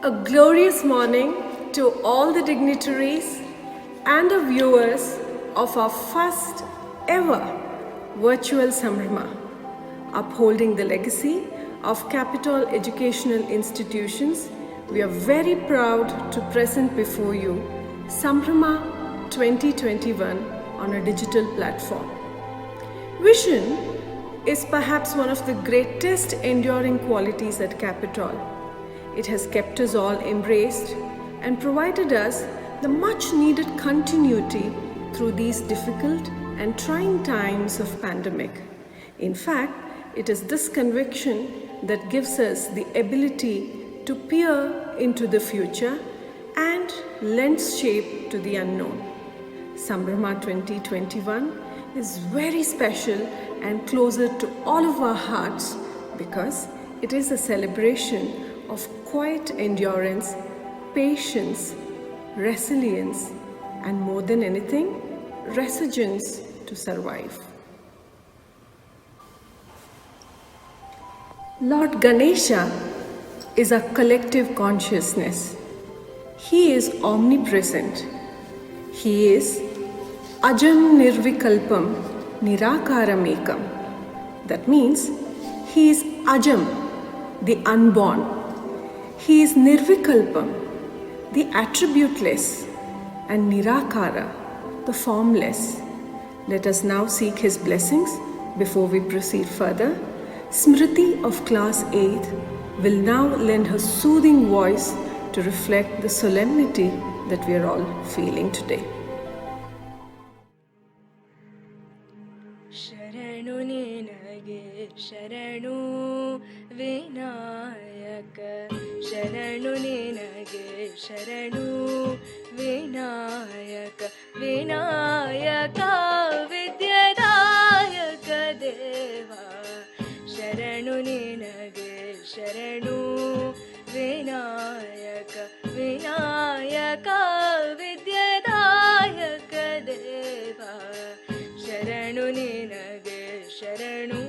A glorious morning to all the dignitaries and the viewers of our first ever virtual Sambrama, upholding the legacy of Capital Educational Institutions. We are very proud to present before you Sambrama 2021 on a digital platform. Vision is perhaps one of the greatest enduring qualities at Capitol. It has kept us all embraced and provided us the much needed continuity through these difficult and trying times of pandemic. In fact, it is this conviction that gives us the ability to peer into the future and lends shape to the unknown. Sambrama 2021 is very special and closer to all of our hearts because it is a celebration of quiet endurance, patience, resilience, and more than anything, resurgence to survive. Lord Ganesha is a collective consciousness. He is omnipresent. He is Ajam Nirvikalpam Nirakaramekam. That means he is Ajam, the unborn. He is Nirvikalpam, the attributeless, and Nirakara, the formless. Let us now seek his blessings before we proceed further. Smriti of class 8th will now lend her soothing voice to reflect the solemnity that we are all feeling today. ಶರಣು ನಿನಗೆ ಶರಣು ವಿನಾಯಕ ಶರಣು ನಿನಗೆ ಶರಣು ವಿನಾಯಕ ವಿನಾಯಕ ವಿದ್ಯಾದಾಯಕ ದೇವ ಶರಣು ನಿನಗೆ ಶರಣು ವಿನಾಯಕ ವಿನಾಯಕ ವಿದ್ಯಾದಾಯಕ ದೇವ ಶರಣು ನಿನಗೆ ಶರಣು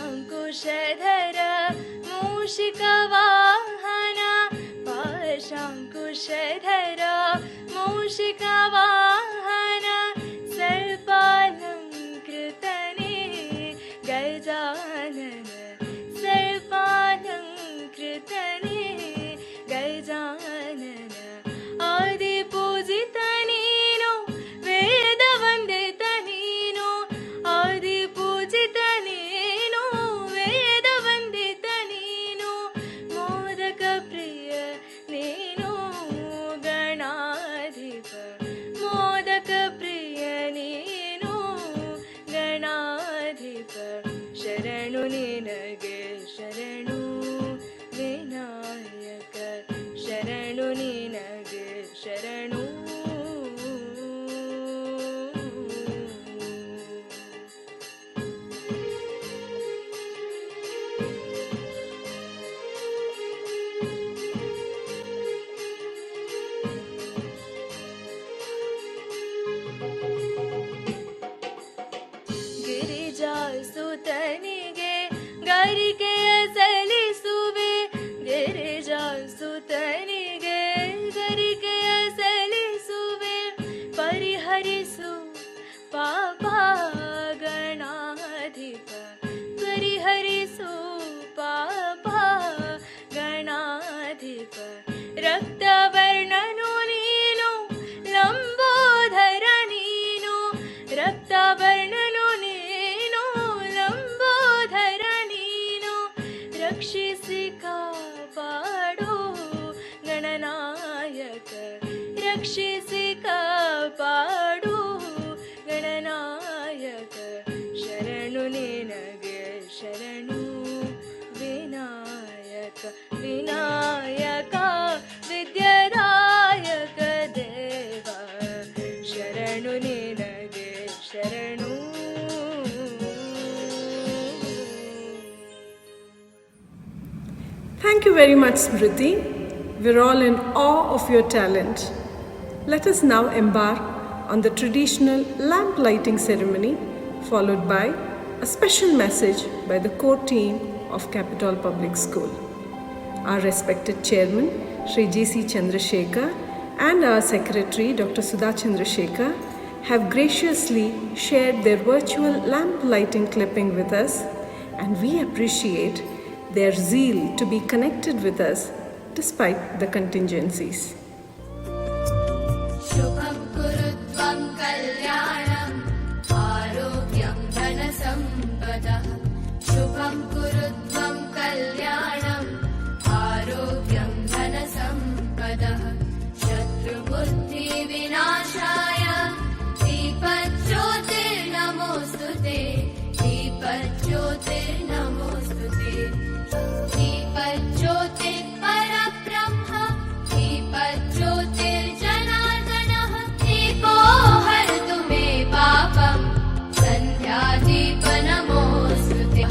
पाशाङ्कुशधर मूषिकवाहन पाशाङ्कुशधर मूषिकवाहन सर्पालङ्कृतने Gajanan सर्पालङ्कृतने Gajanan आदिपूजित नीनु वेदवन्दित नीनु आदिपूजित नीनु वेदवन्दित नीनु Thank you very much, Smriti. We're all in awe of your talent. Let us now embark on the traditional lamp lighting ceremony, followed by a special message by the core team of Capitol Public School. Our respected chairman, Sri G.C. Chandrasekhar, and our secretary, Dr. Sudha Chandrasekhar, have graciously shared their virtual lamp lighting clipping with us, and we appreciate their zeal to be connected with us despite the contingencies. शुभं कुरु त्वं कल्याणम् आरोग्यं धनसम्पदः शुभं कुरु त्वं कल्याणम् आरोग्यं धनसम्पदः शत्रुबुद्धिविनाशाय दीपज्योतिर्नमोऽस्तुते दीपज्योतिर्नमोऽस्तु ते दीपज्योतिः परब्रह्म दीपज्योतिर्जनार्दनः दीपो हरतु मे पापम् सन्ध्यादीप नमोऽस्तु ते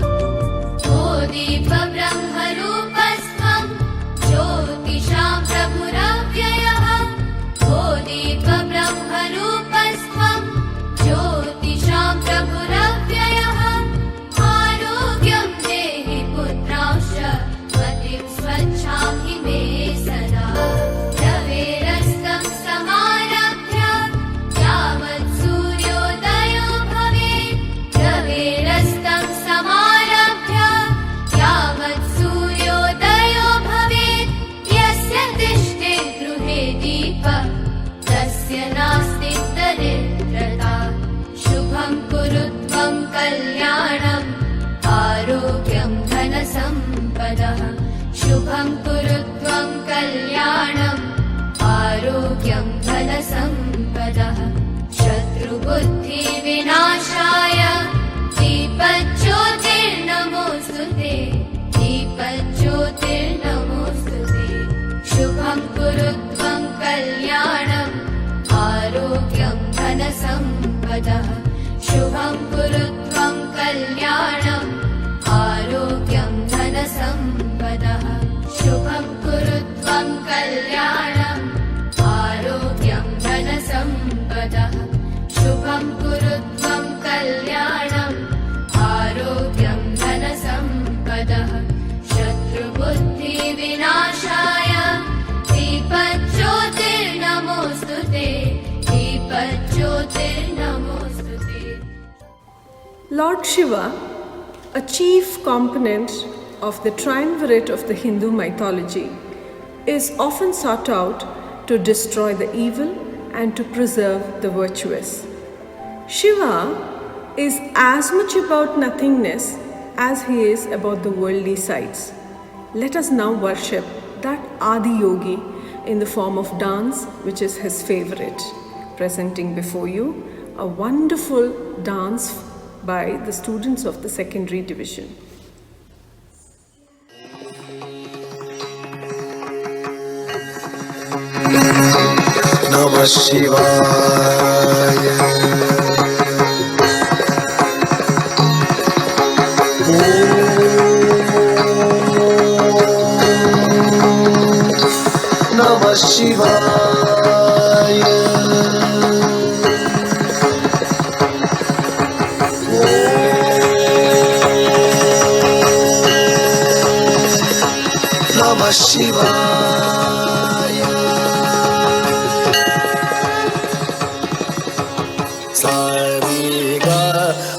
ओ दीप ब्रह्मरूपस्त्वं ज्योतिषां प्रभुरव्ययः ओ दीप ब्रह्मरूपस्त्वं ज्योतिषां प्रभुरव्ययः आरोग्यं देहि पुत्रांश्च मतिं स्वच्छां हि मे सदा रवेरस्तं समारभ्य यावत् सूर्योदयो भवेत् रवेरस्तं समारभ्य यावत् सूर्योदयो भवेत् यस्य तिष्ठे गृहे दीपः तस्य नास्ति दरिद्रता शुभं कुरु त्वं कल्याणम् आरोग्यं धनसम्पदः शुभं कुरु त्वं कल्याणम् आरोग्यं धनसम्पदः शत्रुबुद्धिविनाशाय दीपज्योतिर्नमोऽस्तु ते दीपज्योतिर्नमोऽस्तु ते शुभं कुरु त्वं कल्याणम् आरोग्यं धनसम्पदः शुभं कुरु त्वं कल्याणम् आरोग्यं धनसम्पदः शुभं कुरु त्वं कल्याणम् आरोग्यं धनसम्पदः शुभं कुरु त्वं कल्याणम् आरोग्यं धनसम्पदः शत्रुबुद्धिविनाशाय दीपज्योतिर्नमोऽस्तु ते दीपज्योतिर्नमोऽस्तु ते Lord Shiva, a chief component of the triumvirate of the Hindu mythology, is often sought out to destroy the evil and to preserve the virtuous. Shiva is as much about nothingness as he is about the worldly sights. Let us now worship that Adi Yogi in the form of dance, which is his favorite. Presenting before you a wonderful dance by the students of the secondary division. Namah Shivaya. Namah Shivaya. Namah Shivaya. Sari ga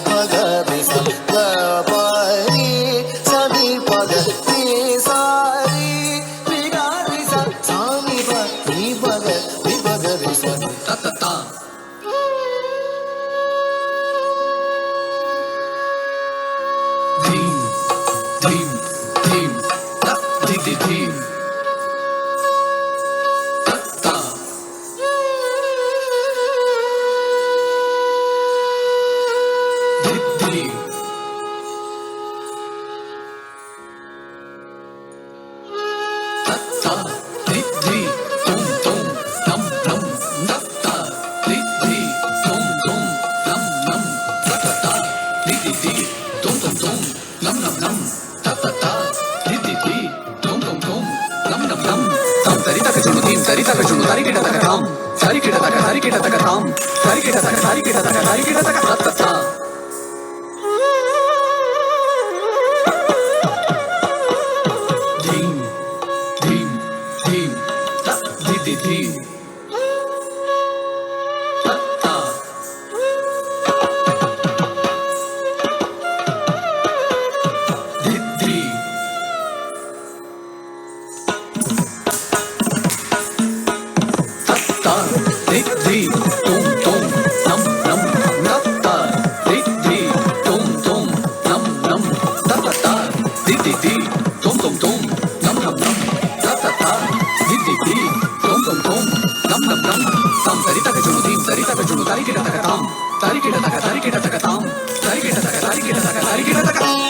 paga ni sa ga pa ni sa ni paga ni sari ni ga ni sa sa ni paga ni sa ta ta ta. Ding ding ding ta ding ding ding ta ta. Ding ding. Ta ta ding ding dum dum dum dum ta ta ding ding dum dum dum dum ta ta ta ding ding dum dum dum dum dum dum ta ta ta ding ding dum dum dum తరికిటతకతాం తరికిటతక తరికిటతకతాం తరికిటతక తరికిటతక తరికిటతక తత్తత ధీం ధీం ధీం త ధి ధీం తత్త ధి ధి తత్త ధి ధి తుం తుం నం నం తత్త ధి ధి తుం తుం నం నం తత్తత ధి ధి తుం తుం తుం నం నం నం తత్తత ధి ధి తుం తుం తుం నం నం నం తం సరితక జును ధీం సరితక జును తరికిటతక తాం తరికిటతక తరికిటతక తాం తరికిటతక తరికిటతక తరికిటతక తాం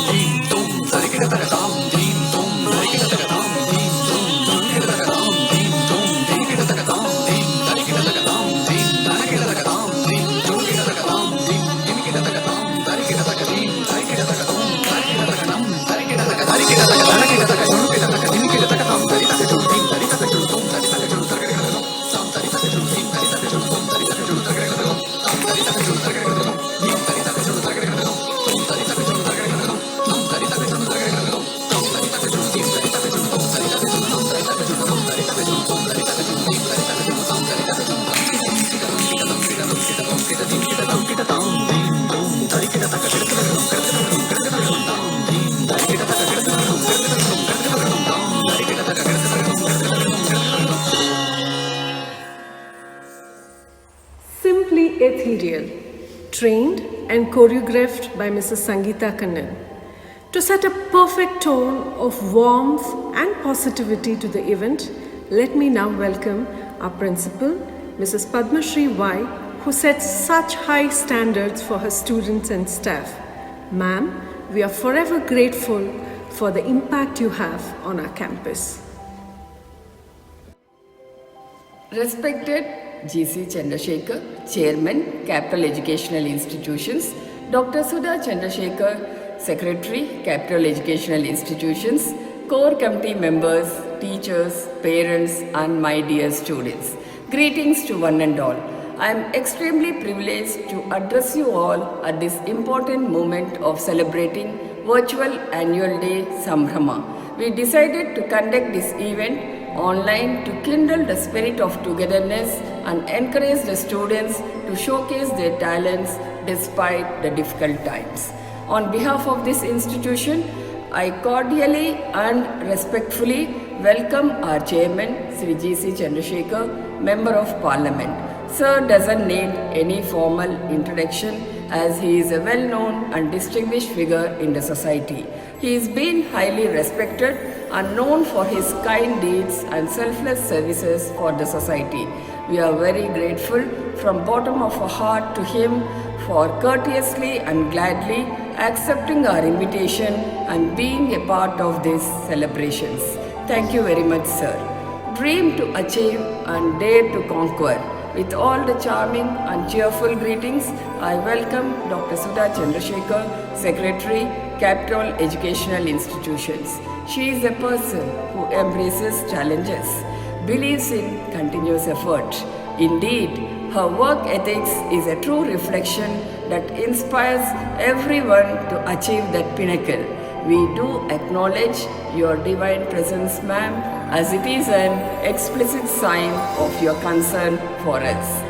ధీం తుం తరికిటతక తాం ధీం తుం తరికిటతక తాం ధీం తుం తరికిటతక తాం ధీం తుం తరికిటతక తాం ధీం తరికిటతక తాం ధీం తరికిటతక తాం ధీం తురికిటతక తాం ధీం తిమికిటతక తాం తరికిటతక ధీం తరికిటతక తుం తరికిటతక నం తరికిటతక తరికిటతక తరికిటతక జునుకిటతక తిమికిటతక తాం తరితక జును ధీం తరితక జును తుం తరితక జును తరికిటతక తాం తరితక జును ధీం తరితక జును తుం తరితక జును తరికిటతక తాం తరితక జును తరికిటతక ధీం తరితక జును తరికిటతక తుం తరితక జును తరికిటతక నం తరితక జును తరికిటతక తాం తరితక జును ధీం తరితక జును తుం తరితక జును నం తరితక జును నం తరితక జును తుం తరితక జును ధీం తరితక జును తాం తరితక జును తం కిటతం కిటతం కిటతం కిటతం కిటతం కిటతం కిటతం ధీం తుం తరికిటతక కిటతక నం కిటతక నం కిటతక నం తాం ధీం తరికిటతక కిటతక నం కిటతక నం కిటతక నం తాం తరికిటతక కిటతక నం కిటతక నం కిటతక నం Simply ethereal, trained and choreographed by Mrs. Sangeeta Kannan. To set a perfect tone of warmth and positivity to the event, let me now welcome our principal, Mrs. Padma Shri Y, who sets such high standards for her students and staff. Ma'am, we are forever grateful for the impact you have on our campus. Respected G.C. Chandrasekhar, Chairman, Capital Educational Institutions, Dr. Sudha Chandrasekhar, Secretary, Capital Educational Institutions, Core Committee members, teachers, parents, and my dear students. Greetings to one and all. I am extremely privileged to address you all at this important moment of celebrating virtual annual day Sambhrama. We decided to conduct this event online to kindle the spirit of togetherness and encourage the students to showcase their talents despite the difficult times. On behalf of this institution, I cordially and respectfully welcome our chairman, Sri G.C. Chandrasekhar, Member of Parliament. Sir doesn't need any formal introduction as he is a well-known and distinguished figure in the society. He is been highly respected and known for his kind deeds and selfless services for the society. We are very grateful from bottom of our heart to him for courteously and gladly accepting our invitation and being a part of these celebrations. Thank you very much, sir. Dream to achieve and dare to conquer. With all the charming and cheerful greetings, I welcome Dr. Sudha Chandrasekhar, Secretary, Capital Educational Institutions. She is a person who embraces challenges, believes in continuous effort. Indeed, her work ethics is a true reflection that inspires everyone to achieve that pinnacle. We do acknowledge your divine presence, ma'am, as it is an explicit sign of your concern for us.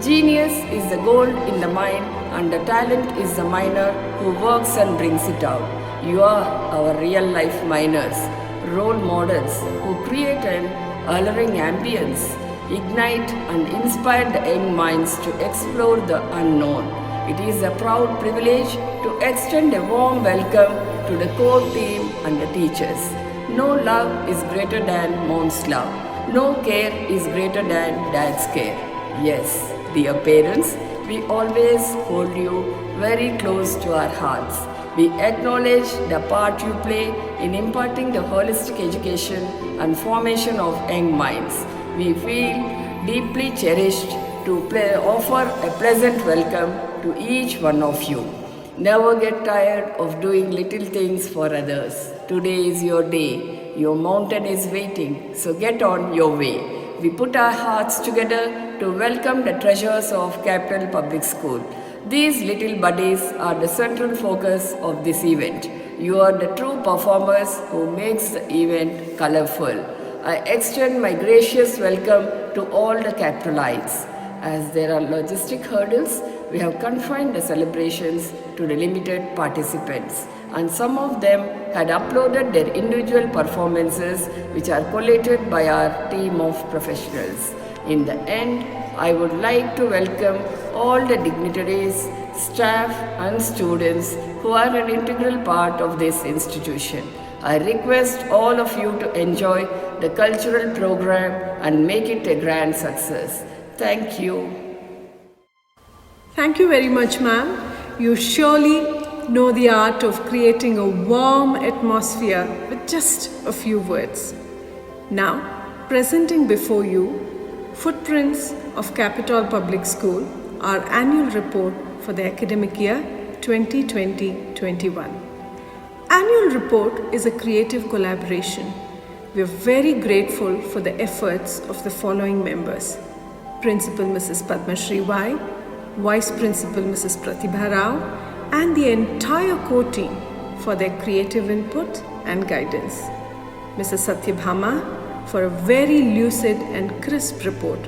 Genius is the gold in the mind and the talent is the miner who works and brings it out. You are our real life miners, role models who create an alluring ambience, ignite and inspire the young minds to explore the unknown. It is a proud privilege to extend a warm welcome to the core team and the teachers. No love is greater than mom's love. No care is greater than dad's care. Yes, dear parents, we always hold you very close to our hearts. We acknowledge the part you play in imparting the holistic education and formation of young minds. We feel deeply cherished to offer a pleasant welcome to each one of you. Never get tired of doing little things for others. Today is your day. Your mountain is waiting, so get on your way. We put our hearts together to welcome the treasures of Capital Public School. These little buddies are the central focus of this event. You are the true performers who makes the event colorful. I extend my gracious welcome to all the Capitalites. As there are logistic hurdles, we have confined the celebrations to the limited participants, and some of them had uploaded their individual performances, which are collated by our team of professionals. In the end, I would like to welcome all the dignitaries, staff and students who are an integral part of this institution. I request all of you to enjoy the cultural program and make it a grand success. Thank you. Thank you very much, ma'am. You surely know the art of creating a warm atmosphere with just a few words. Now, presenting before you Footprints of Capital Public School, our annual report for the academic year 2020-21. Annual report is a creative collaboration. We are very grateful for the efforts of the following members: Principal Mrs. Padma Shri Y, Vice Principal Mrs. Pratibha Rao, and the entire core team for their creative input and guidance. Mrs. Satyabhama for a very lucid and crisp report.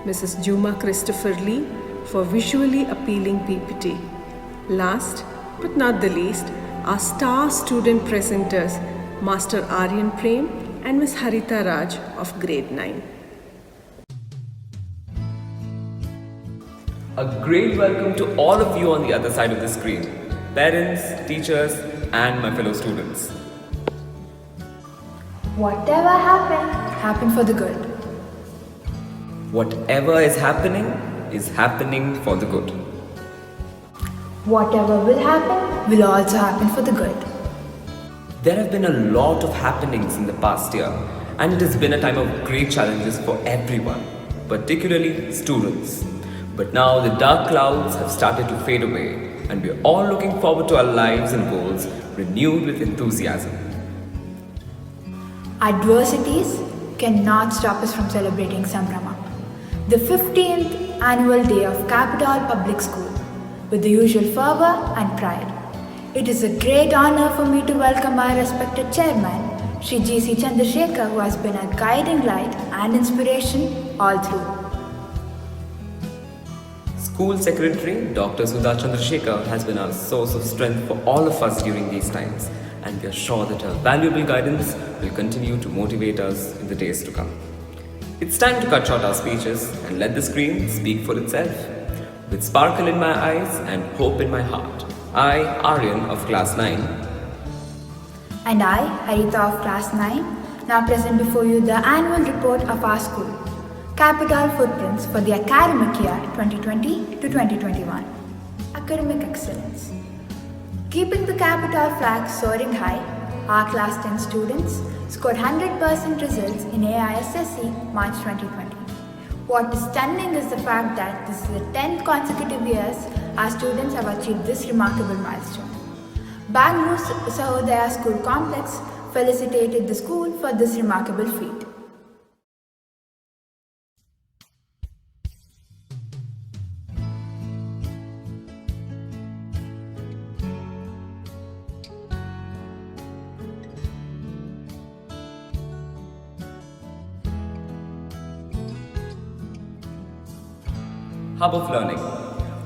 Mrs. Juma Christopher Lee for visually appealing PPT. Last but not the least, our star student presenters, Master Aryan Prem and Ms. Harita Raj of grade 9. A great welcome to all of you on the other side of the screen, parents, teachers, and my fellow students. Whatever happened for the good. Whatever is happening for the good. Whatever will happen will also happen for the good. There have been a lot of happenings in the past year, and it has been a time of great challenges for everyone, particularly students. But now the dark clouds have started to fade away, and we are all looking forward to our lives and goals renewed with enthusiasm. Adversities cannot stop us from celebrating Sambrama, the 15th annual day of Capital Public School, with the usual fervour and pride. It is a great honour for me to welcome our respected chairman, Shri G.C. Chandrasekhar, who has been a guiding light and inspiration all through. School Secretary Dr. Sudha Chandrasekhar has been our source of strength for all of us during these times, and we are sure that her valuable guidance will continue to motivate us in the days to come. It's time to cut short our speeches and let the screen speak for itself. With sparkle in my eyes and hope in my heart, I, Aryan of class 9, And I, Harita of class 9, now present before you the annual report of our school, Capital Footprints for the academic year 2020 to 2021. Academic excellence. Keeping the capital flag soaring high, our class 10 students scored 100% results in AISSE March 2020. What is stunning is the fact that this is the 10th consecutive years our students have achieved this remarkable milestone. Bangalore Sahodaya School Complex felicitated the school for this remarkable feat. Hub of Learning.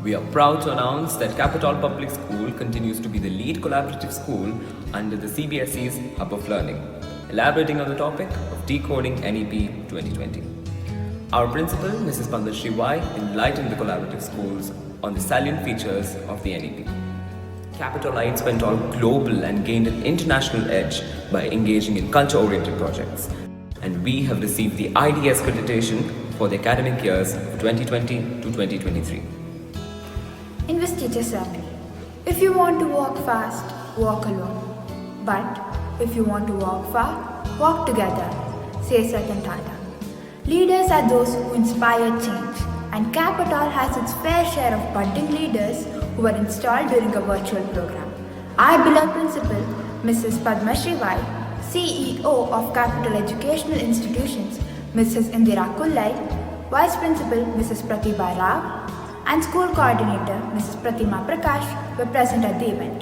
We are proud to announce that Capital Public School continues to be the lead collaborative school under the CBSE's Hub of Learning, elaborating on the topic of decoding NEP 2020. Our principal, Mrs. Padma Shri Y, enlightened the collaborative schools on the salient features of the NEP. Capitalites went all global and gained an international edge by engaging in culture-oriented projects. And we have received the IDS accreditation for the academic years of 2020 to 2023. Invest teacher circle. If you want to walk fast, walk alone. But if you want to walk far, walk together, says Ratan Tata. Leaders are those who inspire change and Capital has its fair share of budding leaders who were installed during a virtual program. Our beloved principal, Mrs. Padma Shivai, CEO of Capital Educational Institutions, Mrs. Indira Kullai, Vice Principal, Mrs. Pratibha Rao, and School Coordinator, Mrs. Pratima Prakash, were present at the event.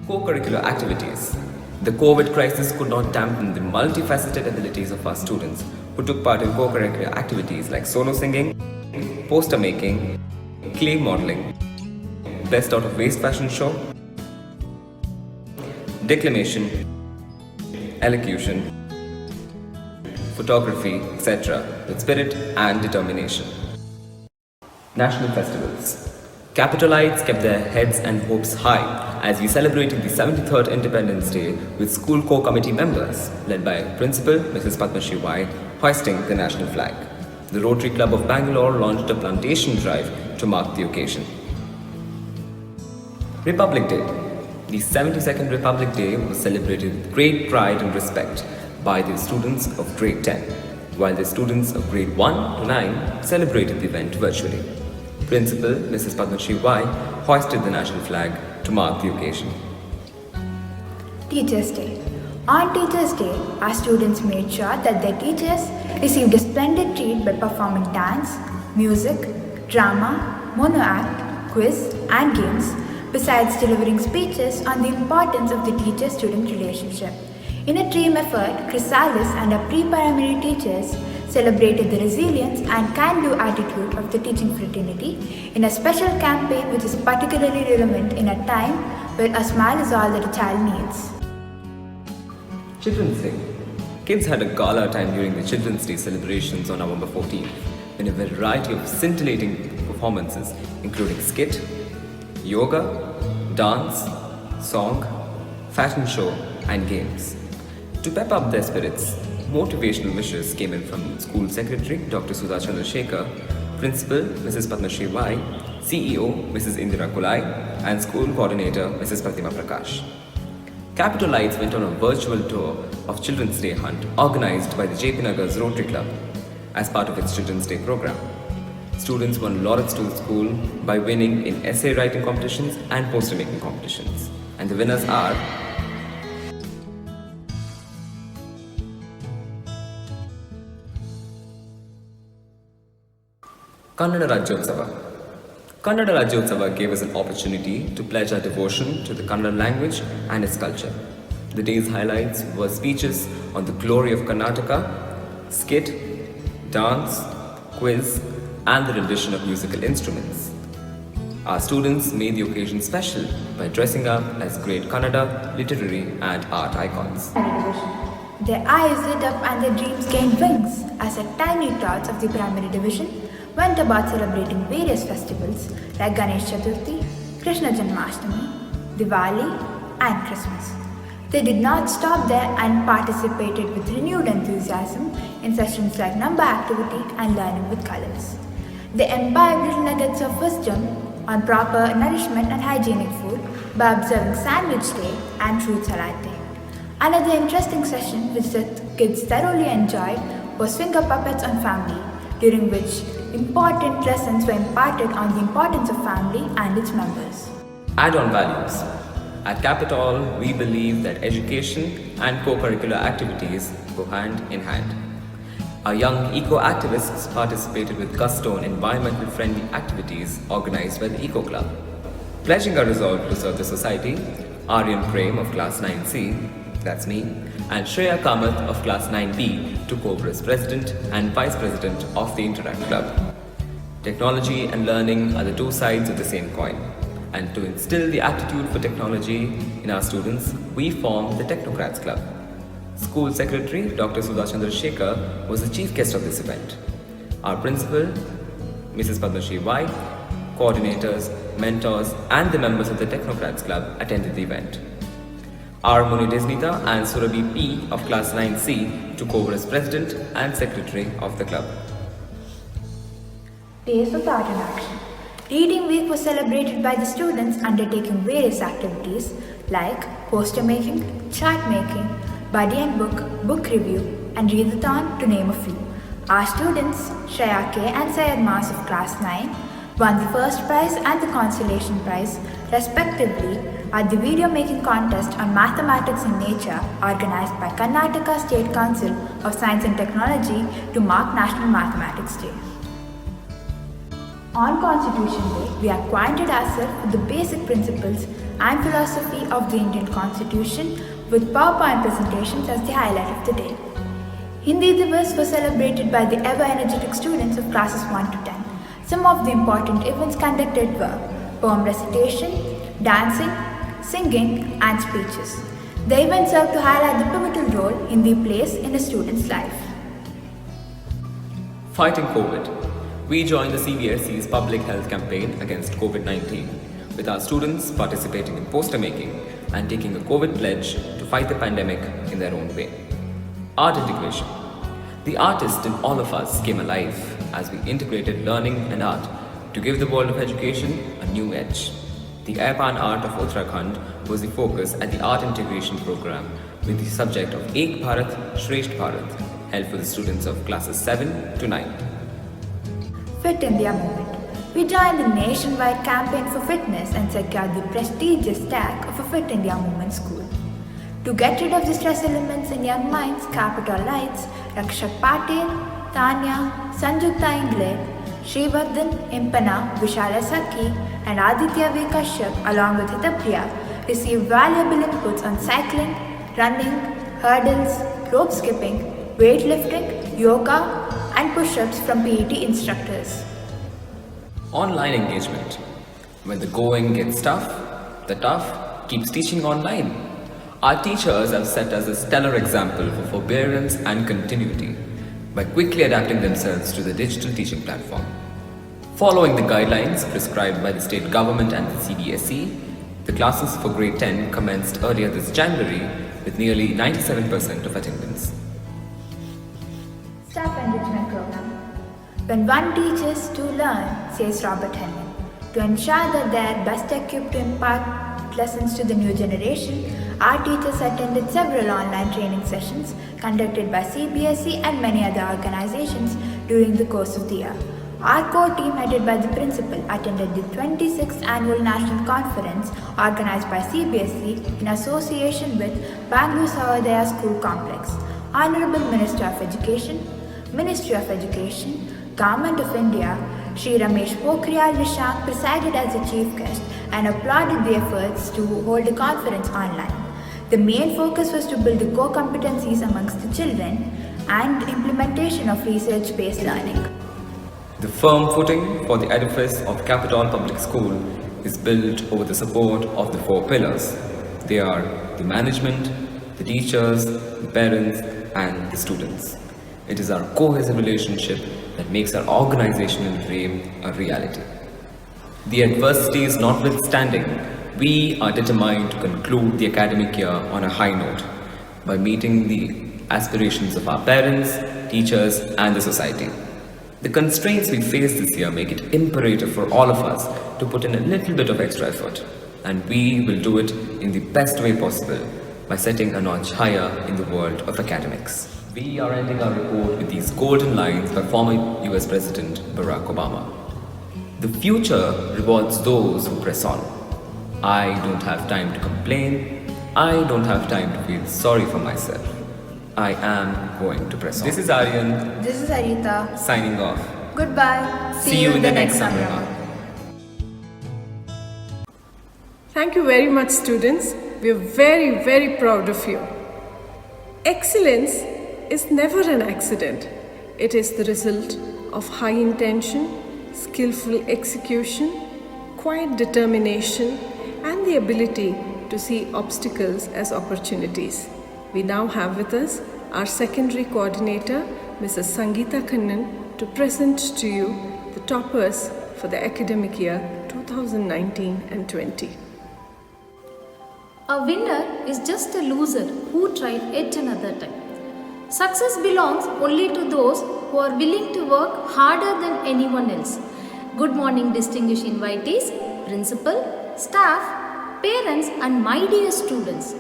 Co-curricular activities. The COVID crisis could not dampen the multifaceted abilities of our students who took part in co-curricular activities like solo singing, poster making, clay modeling, best out of waste fashion show, declamation, elocution, photography, etc. with spirit and determination. National festivals. Capitalites kept their heads and hopes high as we celebrated the 73rd Independence Day with school core committee members led by Principal Mrs. Padma Shivai hoisting the national flag. The Rotary Club of Bangalore launched a plantation drive to mark the occasion. Republic Day. The 72nd Republic Day was celebrated with great pride and respect by the students of grade 10, while the students of grade 1 to 9 celebrated the event virtually. Principal Mrs. Padma Shivai hoisted the national flag to mark the occasion. Teachers' Day. On Teachers' Day, our students made sure that their teachers received a splendid treat by performing dance, music, drama, mono act, quiz, and games, besides delivering speeches on the importance of the teacher-student relationship. In a team effort, Chrysalis and our pre-primary teachers celebrated the resilience and can-do attitude of the teaching fraternity in a special campaign which is particularly relevant in a time where a smile is all that a child needs. Children's Day. Kids had a gala time during the Children's Day celebrations on November 14th, when a variety of scintillating performances including skit, yoga, dance, song, fashion show, and games. To pep up their spirits, motivational wishes came in from School Secretary Dr. Sudha Chandrasekhar, Principal Mrs. Padma Shivai, CEO Mrs. Indira Kullai, and School Coordinator Mrs. Pratima Prakash. Capitalites went on a virtual tour of Children's Day Hunt organized by the JP Nagar's Rotary Club as part of its Children's Day program. Students won laurels to the school by winning in essay writing competitions and poster making competitions. And the winners are Kannada Rajyotsava. Kannada Rajyotsava gave us an opportunity to pledge our devotion to the Kannada language and its culture. The day's highlights were speeches on the glory of Karnataka, skit, dance, quiz, and the rendition of musical instruments. Our students made the occasion special by dressing up as great Kannada, literary, and art icons. Their eyes lit up and their dreams gained wings as the tiny tots of the primary division went about celebrating various festivals like Ganesh Chaturthi, Krishna Janmashtami, Diwali, and Christmas. They did not stop there and participated with renewed enthusiasm in sessions like number activity and learning with colors. They imbibed little nuggets of wisdom on proper nourishment and hygienic food by observing Sandwich Day and Fruit Salad Day. Another interesting session which the kids thoroughly enjoyed was finger puppets on family, during which important lessons were imparted on the importance of family and its members. Add-on values. At Capitol, we believe that education and co-curricular activities go hand in hand. Our young eco-activists participated with gusto in environmental friendly activities organized by the Eco Club. Pledging our resolve to serve the society, Aryan Prem of Class 9C, that's me, and Shreya Kamath of Class 9B took over as President and Vice President of the Interact Club. Technology and learning are the two sides of the same coin, and to instill the aptitude for technology in our students, we formed the Technocrats Club. School Secretary Dr. Sudha Chandrasekhar was the chief guest of this event. Our principal, Mrs. Padma Shivai, coordinators, mentors, and the members of the Technocrats Club attended the event. Our Muni Disnita and Surabhi P of Class 9C took over as President and Secretary of the club. Days of Art in Action. Reading Week was celebrated by the students undertaking various activities like poster making, chart making, buddy and book review, and readathon to name a few. Our students, Shreya K and Syed Mas of Class 9, won the first prize and the consolation prize, respectively, at the video making contest on mathematics and nature organized by Karnataka State Council of Science and Technology to mark National Mathematics Day. On Constitution Day, we acquainted ourselves with the basic principles and philosophy of the Indian Constitution with PowerPoint presentations as the highlight of the day. Hindi Divas was celebrated by the ever-energetic students of classes 1 to 10. Some of the important events conducted were poem recitation, dancing, singing, and speeches. The event served to highlight the pivotal role Hindi plays in a student's life. Fighting COVID. We joined the CBSE's public health campaign against COVID-19, with our students participating in poster making and taking a COVID pledge to fight the pandemic in their own way. Art integration. The artist in all of us came alive as we integrated learning and art to give the world of education a new edge. The Airpan Art of Uttarakhand was the focus at the art integration program with the subject of Ek Bharat, Shresht Bharat, held for the students of classes 7 to 9. Fit India Movement. We joined the nationwide campaign for fitness and secured the prestigious tag of a Fit India Movement school. To get rid of the stress elements in young minds, Capital Lights, Rakshak Patel, Tanya, Sanjukta Ingle, Shrivardhan, Impana, Vishala Sakhi, and Aditya V. Kashyap, along with Hitapriya, received valuable inputs on cycling, running, hurdles, rope skipping, weightlifting, yoga, and push-ups from PET instructors. Online engagement. When the going gets tough, the tough keeps teaching online. Our teachers have set us a stellar example for forbearance and continuity by quickly adapting themselves to the digital teaching platform. Following the guidelines prescribed by the state government and the CBSE, the classes for grade 10 commenced earlier this January with nearly 97% of attendance. Staff Enrichment Program. When one teaches to learn, says Robert Henry. To ensure that they are best equipped to impart lessons to the new generation, our teachers attended several online training sessions conducted by CBSE and many other organizations during the course of the year. Our core team, headed by the principal, attended the 26th Annual National Conference organized by CBSE in association with Bangalore Sahodaya School Complex. Honorable Minister of Education, Ministry of Education, Government of India, Shri Ramesh Pokhriyal Nishank presided as the chief guest and applauded the efforts to hold the conference online. The main focus was to build the core competencies amongst the children and implementation of research-based learning. The firm footing for the edifice of Capital Public School is built over the support of the 4 pillars. They are the management, the teachers, the parents, and the students. It is our cohesive relationship that makes our organizational dream a reality. The adversities notwithstanding, we are determined to conclude the academic year on a high note by meeting the aspirations of our parents, teachers, and the society. The constraints we face this year make it imperative for all of us to put in a little bit of extra effort, and we will do it in the best way possible by setting a notch higher in the world of academics. We are ending our report with these golden lines by former US President Barack Obama. The future rewards those who press on. I don't have time to complain. I don't have time to feel sorry for myself. I am going to press on. This is Aryan. This is Arita. Signing off. Goodbye. See you in the next Samrama. Thank you very much, students. We are very, very proud of you. Excellence is never an accident. It is the result of high intention, skillful execution, quiet determination, and the ability to see obstacles as opportunities. We now have with us our secondary coordinator, Mrs. Sangeeta Kannan, to present to you the toppers for the academic year 2019 and 20. A winner is just a loser who tried yet another time. Success belongs only to those who are willing to work harder than anyone else Good morning, distinguished invitees, principal, staff, parents, and my dear students.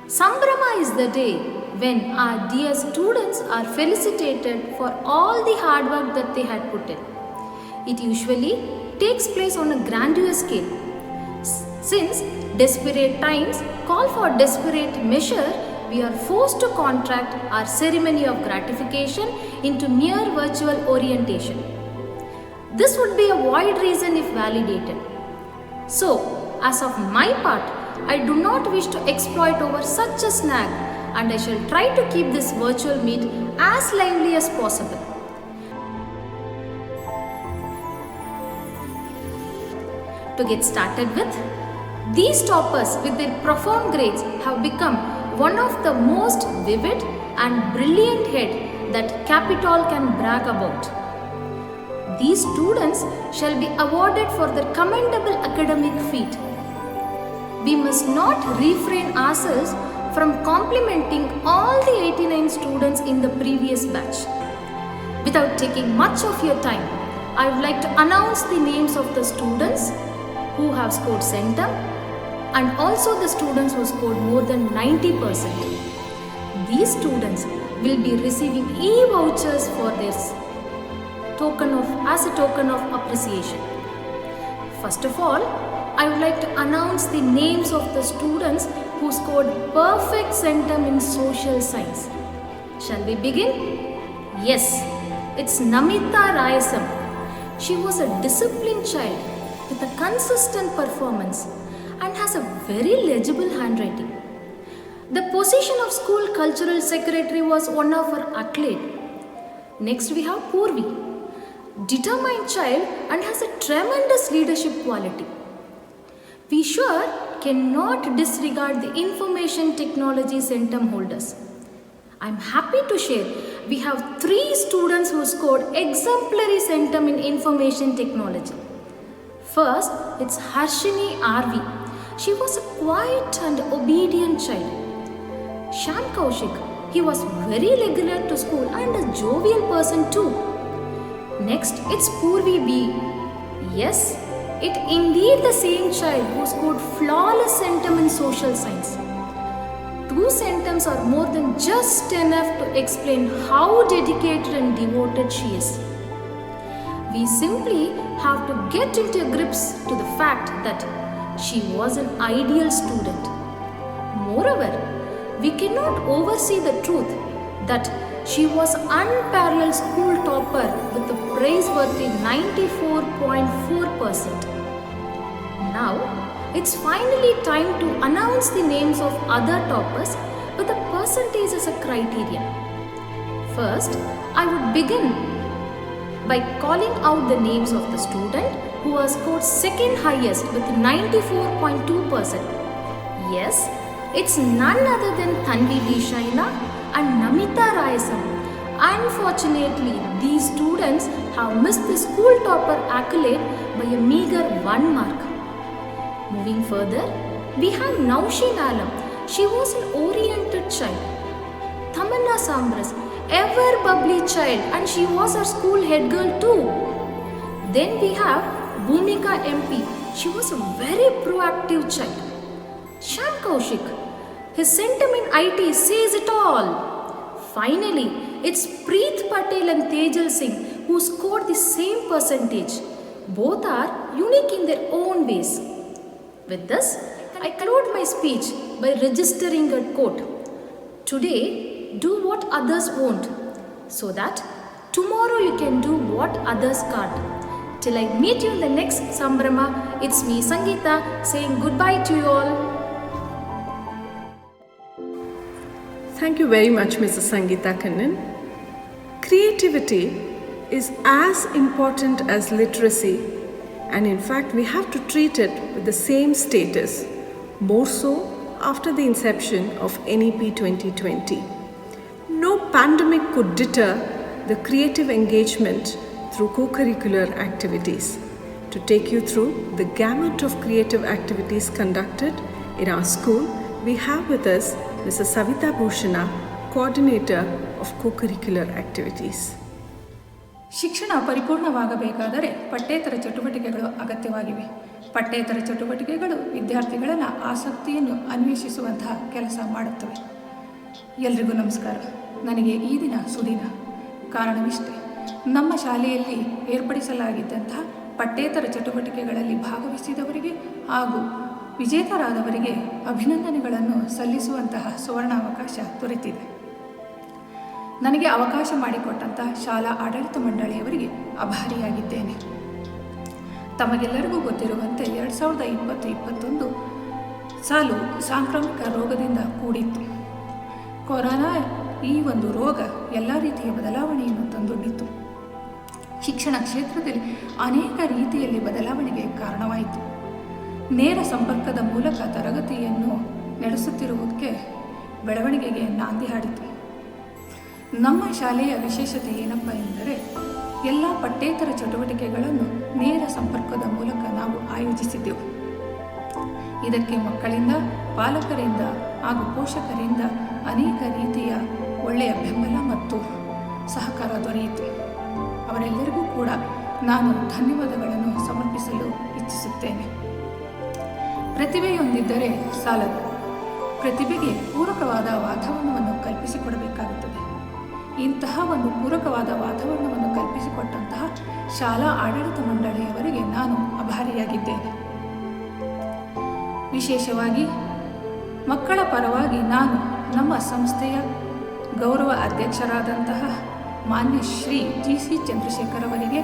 Sambrama is the day when our dear students are felicitated for all the hard work that they had put in. It usually takes place on a grandiose scale. Since desperate times call for desperate measure, we are forced to contract our ceremony of gratification into mere virtual orientation. This would be a void reason if validated. So, as of my part, I do not wish to exploit over such a snag, and I shall try to keep this virtual meet as lively as possible. To get started with, these toppers with their profound grades have become one of the most vivid and brilliant head that Capitol can brag about. These students shall be awarded for their commendable academic feat. We must not refrain ourselves from complimenting all the 89 students in the previous batch. Without taking much of your time, I would like to announce the names of the students who have scored centum and also the students who scored more than 90%. These students will be receiving e-vouchers for this as a token of appreciation. First of all, I would like to announce the names of the students who scored perfect centum in social science. Shall we begin? Yes, it's Namita Rayasam. She was a disciplined child with a consistent performance and has a very legible handwriting. The position of school cultural secretary was one of her accolade. Next we have Purvi. Determined child and has a tremendous leadership quality. We sure cannot disregard the information technology centum holders. I am happy to share we have 3 students who scored exemplary centum in information technology. First, it's Harshini RV. She was a quiet and obedient child. Shyam Kaushik, he was very regular to school and a jovial person too. Next, it's Purvi B. Yes, it indeed the same child who scored flawless centum in social science. 2 centums are more than just enough to explain how dedicated and devoted she is. We simply have to get into grips to the fact that she was an ideal student. Moreover, we cannot oversee the truth that she was unparalleled school topper with a praiseworthy 94.4%. Now, it's finally time to announce the names of other toppers with a percentage as a criterion. First, I would begin by calling out the names of the student who has scored second highest with 94.2%. Yes, it's none other than Tanvi V. Shaina and Namita Rayasam. Unfortunately, these students have missed the school topper accolade by a meager 1 mark. Moving further, we have Naushin Alam. She was an oriented child. Tamanna Samras, ever bubbly child, and she was our school head girl too. Then we have Bhumika MP. She was a very proactive child. Shyam Kaushik, his centum in IT says it all. Finally, it's Preet Patel and Tejal Singh who scored the same percentage. Both are unique in their own ways. With this, I conclude my speech by registering a quote. Today, do what others won't, so that tomorrow you can do what others can't. Till I meet you in the next Sambrama, it's me Sangeeta saying goodbye to you all. Thank you very much, Mrs. Sangeeta Kannan. Creativity is as important as literacy, and in fact, we have to treat it with the same status, more so after the inception of NEP 2020. No pandemic could deter the creative engagement through co-curricular activities. To take you through the gamut of creative activities conducted in our school, we have with us Mrs. Savita Bhushana, Coordinator of Co-curricular Activities. ಶಿಕ್ಷಣ ಪರಿಪೂರ್ಣವಾಗಬೇಕಾದರೆ ಪಠ್ಯೇತರ ಚಟುವಟಿಕೆಗಳು ಅಗತ್ಯವಾಗಿವೆ. ಪಠ್ಯೇತರ ಚಟುವಟಿಕೆಗಳು ವಿದ್ಯಾರ್ಥಿಗಳನ್ನು ಆಸಕ್ತಿಯನ್ನು ಅನ್ವೇಷಿಸುವಂತಹ ಕೆಲಸ ಮಾಡುತ್ತವೆ. ಎಲ್ರಿಗೂ ನಮಸ್ಕಾರ. ನನಗೆ ಈ ದಿನ ಸುದಿನ. ಕಾರಣವಿಷ್ಟೇ, ನಮ್ಮ ಶಾಲೆಯಲ್ಲಿ ಏರ್ಪಡಿಸಲಾಗಿದ್ದಂತಹ ಪಠ್ಯೇತರ ಚಟುವಟಿಕೆಗಳಲ್ಲಿ ಭಾಗವಹಿಸಿದವರಿಗೆ ಹಾಗೂ ವಿಜೇತರಾದವರಿಗೆ ಅಭಿನಂದನೆಗಳನ್ನು ಸಲ್ಲಿಸುವಂತಹ ಸುವರ್ಣಾವಕಾಶ ದೊರೆತಿದೆ. ನನಗೆ ಅವಕಾಶ ಮಾಡಿಕೊಟ್ಟಂತಹ ಶಾಲಾ ಆಡಳಿತ ಮಂಡಳಿಯವರಿಗೆ ಆಭಾರಿಯಾಗಿದ್ದೇನೆ. ತಮಗೆಲ್ಲರಿಗೂ ಗೊತ್ತಿರುವಂತೆ 2020-21 ಸಾಲು ಸಾಂಕ್ರಾಮಿಕ ರೋಗದಿಂದ ಕೂಡಿತ್ತು. ಕೊರೋನಾ ಈ ಒಂದು ರೋಗ ಎಲ್ಲ ರೀತಿಯ ಬದಲಾವಣೆಯನ್ನು ತಂದೊಡ್ಡಿತ್ತು. ಶಿಕ್ಷಣ ಕ್ಷೇತ್ರದಲ್ಲಿ ಅನೇಕ ರೀತಿಯಲ್ಲಿ ಬದಲಾವಣೆಗೆ ಕಾರಣವಾಯಿತು. ನೇರ ಸಂಪರ್ಕದ ಮೂಲಕ ತರಗತಿಯನ್ನು ನಡೆಸುತ್ತಿರುವುದಕ್ಕೆ ಬೆಳವಣಿಗೆಗೆ ನಾಂದಿ ಹಾಡಿತು. ನಮ್ಮ ಶಾಲೆಯ ವಿಶೇಷತೆ ಏನಪ್ಪ ಎಂದರೆ ಎಲ್ಲ ಪಠ್ಯೇತರ ಚಟುವಟಿಕೆಗಳನ್ನು ನೇರ ಸಂಪರ್ಕದ ಮೂಲಕ ನಾವು ಆಯೋಜಿಸಿದ್ದೆವು. ಇದಕ್ಕೆ ಮಕ್ಕಳಿಂದ, ಪಾಲಕರಿಂದ ಹಾಗೂ ಪೋಷಕರಿಂದ ಅನೇಕ ರೀತಿಯ ಒಳ್ಳೆಯ ಬೆಂಬಲ ಮತ್ತು ಸಹಕಾರ ದೊರೆಯಿತು. ಅವರೆಲ್ಲರಿಗೂ ಕೂಡ ನಾನು ಧನ್ಯವಾದಗಳನ್ನು ಸಮರ್ಪಿಸಲು ಇಚ್ಛಿಸುತ್ತೇನೆ. ಪ್ರತಿಭೆಯೊಂದಿದ್ದರೆ ಸಾಲದು. ಪ್ರತಿಭೆಗೆ ಪೂರಕವಾದ ವಾತಾವರಣವನ್ನು ಕಲ್ಪಿಸಿಕೊಡಬೇಕಾಗುತ್ತದೆ. ಇಂತಹ ಒಂದು ಪೂರಕವಾದ ವಾತಾವರಣವನ್ನು ಕಲ್ಪಿಸಿಕೊಟ್ಟಂತಹ ಶಾಲಾ ಆಡಳಿತ ಮಂಡಳಿಯವರಿಗೆ ನಾನು ಆಭಾರಿಯಾಗಿದ್ದೇನೆ. ವಿಶೇಷವಾಗಿ ಮಕ್ಕಳ ಪರವಾಗಿ ನಾನು ನಮ್ಮ ಸಂಸ್ಥೆಯ ಗೌರವ ಅಧ್ಯಕ್ಷರಾದಂತಹ ಮಾನ್ಯ ಶ್ರೀ GC ಚಂದ್ರಶೇಖರ್ ಅವರಿಗೆ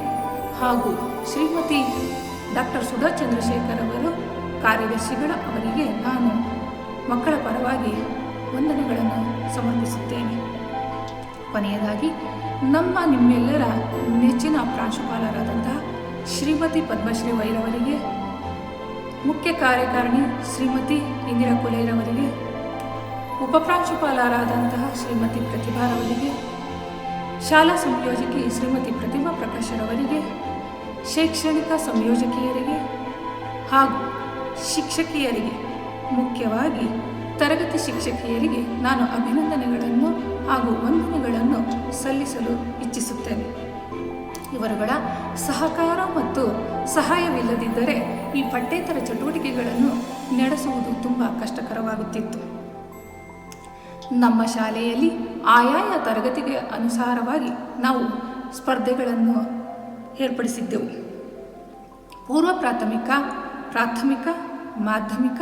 ಹಾಗೂ ಶ್ರೀಮತಿ ಡಾಕ್ಟರ್ ಸುಧಾ ಚಂದ್ರಶೇಖರ್ ಅವರು ಕಾರ್ಯದರ್ಶಿಗಳ ಅವರಿಗೆ ನಾನು ಮಕ್ಕಳ ಪರವಾಗಿ ವಂದನೆಗಳನ್ನು ಸಮರ್ಪಿಸುತ್ತೇನೆ. ಕೊನೆಯದಾಗಿ ನಿಮ್ಮೆಲ್ಲರ ನೆಚ್ಚಿನ ಪ್ರಾಂಶುಪಾಲರಾದಂತಹ ಶ್ರೀಮತಿ ಪದ್ಮಶ್ರೀ ವೈರವರಿಗೆ, ಮುಖ್ಯ ಕಾರ್ಯಕಾರಿಣಿ ಶ್ರೀಮತಿ ಇಂದಿರಾ ಕುಲೇರವರಿಗೆ, ಉಪಪ್ರಾಂಶುಪಾಲರಾದಂತಹ ಶ್ರೀಮತಿ ಪ್ರತಿಭಾರವರಿಗೆ, ಶಾಲಾ ಸಂಯೋಜಕಿ ಶ್ರೀಮತಿ ಪ್ರತಿಮಾ ಪ್ರಕಾಶರವರಿಗೆ, ಶೈಕ್ಷಣಿಕ ಸಂಯೋಜಕಿಯರಿಗೆ ಹಾಗೂ ಶಿಕ್ಷಕಿಯರಿಗೆ, ಮುಖ್ಯವಾಗಿ ತರಗತಿ ಶಿಕ್ಷಕಿಯರಿಗೆ ನಾನು ಅಭಿನಂದನೆಗಳನ್ನು ಹಾಗೂ ವಂದನೆಗಳನ್ನು ಸಲ್ಲಿಸಲು ಇಚ್ಛಿಸುತ್ತೇನೆ. ಇವರುಗಳ ಸಹಕಾರ ಮತ್ತು ಸಹಾಯವಿಲ್ಲದಿದ್ದರೆ ಈ ಪಠ್ಯೇತರ ಚಟುವಟಿಕೆಗಳನ್ನು ನಡೆಸುವುದು ತುಂಬ ಕಷ್ಟಕರವಾಗುತ್ತಿತ್ತು. ನಮ್ಮ ಶಾಲೆಯಲ್ಲಿ ಆಯಾಯ ತರಗತಿಗೆ ಅನುಸಾರವಾಗಿ ನಾವು ಸ್ಪರ್ಧೆಗಳನ್ನು ಏರ್ಪಡಿಸಿದ್ದೆವು. ಪೂರ್ವ ಪ್ರಾಥಮಿಕ, ಪ್ರಾಥಮಿಕ, ಮಾಧ್ಯಮಿಕ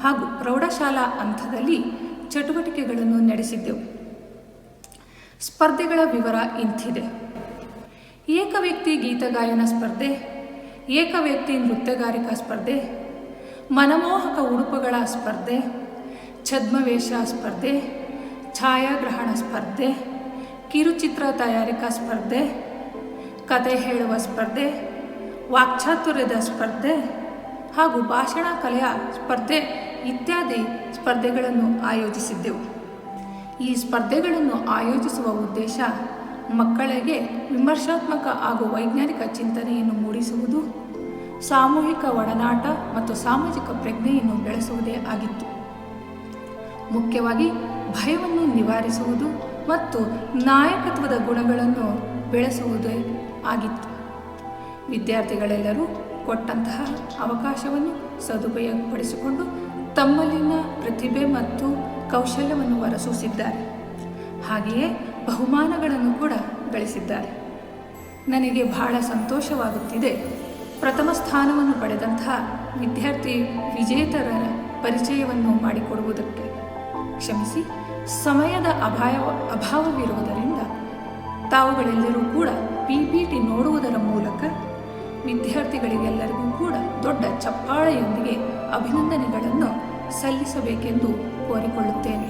ಹಾಗೂ ಪ್ರೌಢಶಾಲಾ ಹಂತದಲ್ಲಿ ಚಟುವಟಿಕೆಗಳನ್ನು ನಡೆಸಿದ್ದೆವು. ಸ್ಪರ್ಧೆಗಳ ವಿವರ ಇಂತಿದೆ. ಏಕವ್ಯಕ್ತಿ ಗೀತಗಾಯನ ಸ್ಪರ್ಧೆ, ಏಕವ್ಯಕ್ತಿ ನೃತ್ಯಗಾರಿಕಾ ಸ್ಪರ್ಧೆ, ಮನಮೋಹಕ ಉಡುಪುಗಳ ಸ್ಪರ್ಧೆ, ಛದ್ಮವೇಷ ಸ್ಪರ್ಧೆ, ಛಾಯಾಗ್ರಹಣ ಸ್ಪರ್ಧೆ, ಕಿರುಚಿತ್ರ ತಯಾರಿಕಾ ಸ್ಪರ್ಧೆ, ಕತೆ ಹೇಳುವ ಸ್ಪರ್ಧೆ, ವಾಕ್ಚಾತುರ್ಯದ ಸ್ಪರ್ಧೆ ಹಾಗೂ ಭಾಷಣ ಕಲೆಯ ಸ್ಪರ್ಧೆ ಇತ್ಯಾದಿ ಸ್ಪರ್ಧೆಗಳನ್ನು ಆಯೋಜಿಸಿದ್ದೆವು. ಈ ಸ್ಪರ್ಧೆಗಳನ್ನು ಆಯೋಜಿಸುವ ಉದ್ದೇಶ ಮಕ್ಕಳಿಗೆ ವಿಮರ್ಶಾತ್ಮಕ ಹಾಗೂ ವೈಜ್ಞಾನಿಕ ಚಿಂತನೆಯನ್ನು ಮೂಡಿಸುವುದು, ಸಾಮೂಹಿಕ ಒಡನಾಟ ಮತ್ತು ಸಾಮಾಜಿಕ ಪ್ರಜ್ಞೆಯನ್ನು ಬೆಳೆಸುವುದೇ ಆಗಿತ್ತು. ಮುಖ್ಯವಾಗಿ ಭಯವನ್ನು ನಿವಾರಿಸುವುದು ಮತ್ತು ನಾಯಕತ್ವದ ಗುಣಗಳನ್ನು ಬೆಳೆಸುವುದೇ ಆಗಿತ್ತು. ವಿದ್ಯಾರ್ಥಿಗಳೆಲ್ಲರೂ ಕೊಟ್ಟಂತಹ ಅವಕಾಶವನ್ನು ಸದುಪಯೋಗಪಡಿಸಿಕೊಂಡು ತಮ್ಮಲ್ಲಿನ ಪ್ರತಿಭೆ ಮತ್ತು ಕೌಶಲ್ಯವನ್ನು ಹೊರಸೂಸಿದ್ದಾರೆ. ಹಾಗೆಯೇ ಬಹುಮಾನಗಳನ್ನು ಕೂಡ ಗಳಿಸಿದ್ದಾರೆ. ನನಗೆ ಬಹಳ ಸಂತೋಷವಾಗುತ್ತಿದೆ. ಪ್ರಥಮ ಸ್ಥಾನವನ್ನು ಪಡೆದಂತಹ ವಿದ್ಯಾರ್ಥಿ ವಿಜೇತರ ಪರಿಚಯವನ್ನು ಮಾಡಿಕೊಡುವುದಕ್ಕೆ. ಕ್ಷಮಿಸಿ, ಸಮಯದ ಅಭಾವವಿರುವುದರಿಂದ ತಾವುಗಳೆಲ್ಲರೂ ಕೂಡ PPT ನೋಡುವುದರ ಮೂಲಕ ವಿದ್ಯಾರ್ಥಿಗಳಿಗೆಲ್ಲರಿಗೂ ಕೂಡ ದೊಡ್ಡ ಚಪ್ಪಾಳೆಯೊಂದಿಗೆ ಅಭಿನಂದನೆಗಳನ್ನು ಸಲ್ಲಿಸಬೇಕೆಂದು ಕೋರಿಕೊಳ್ಳುತ್ತೇನೆ.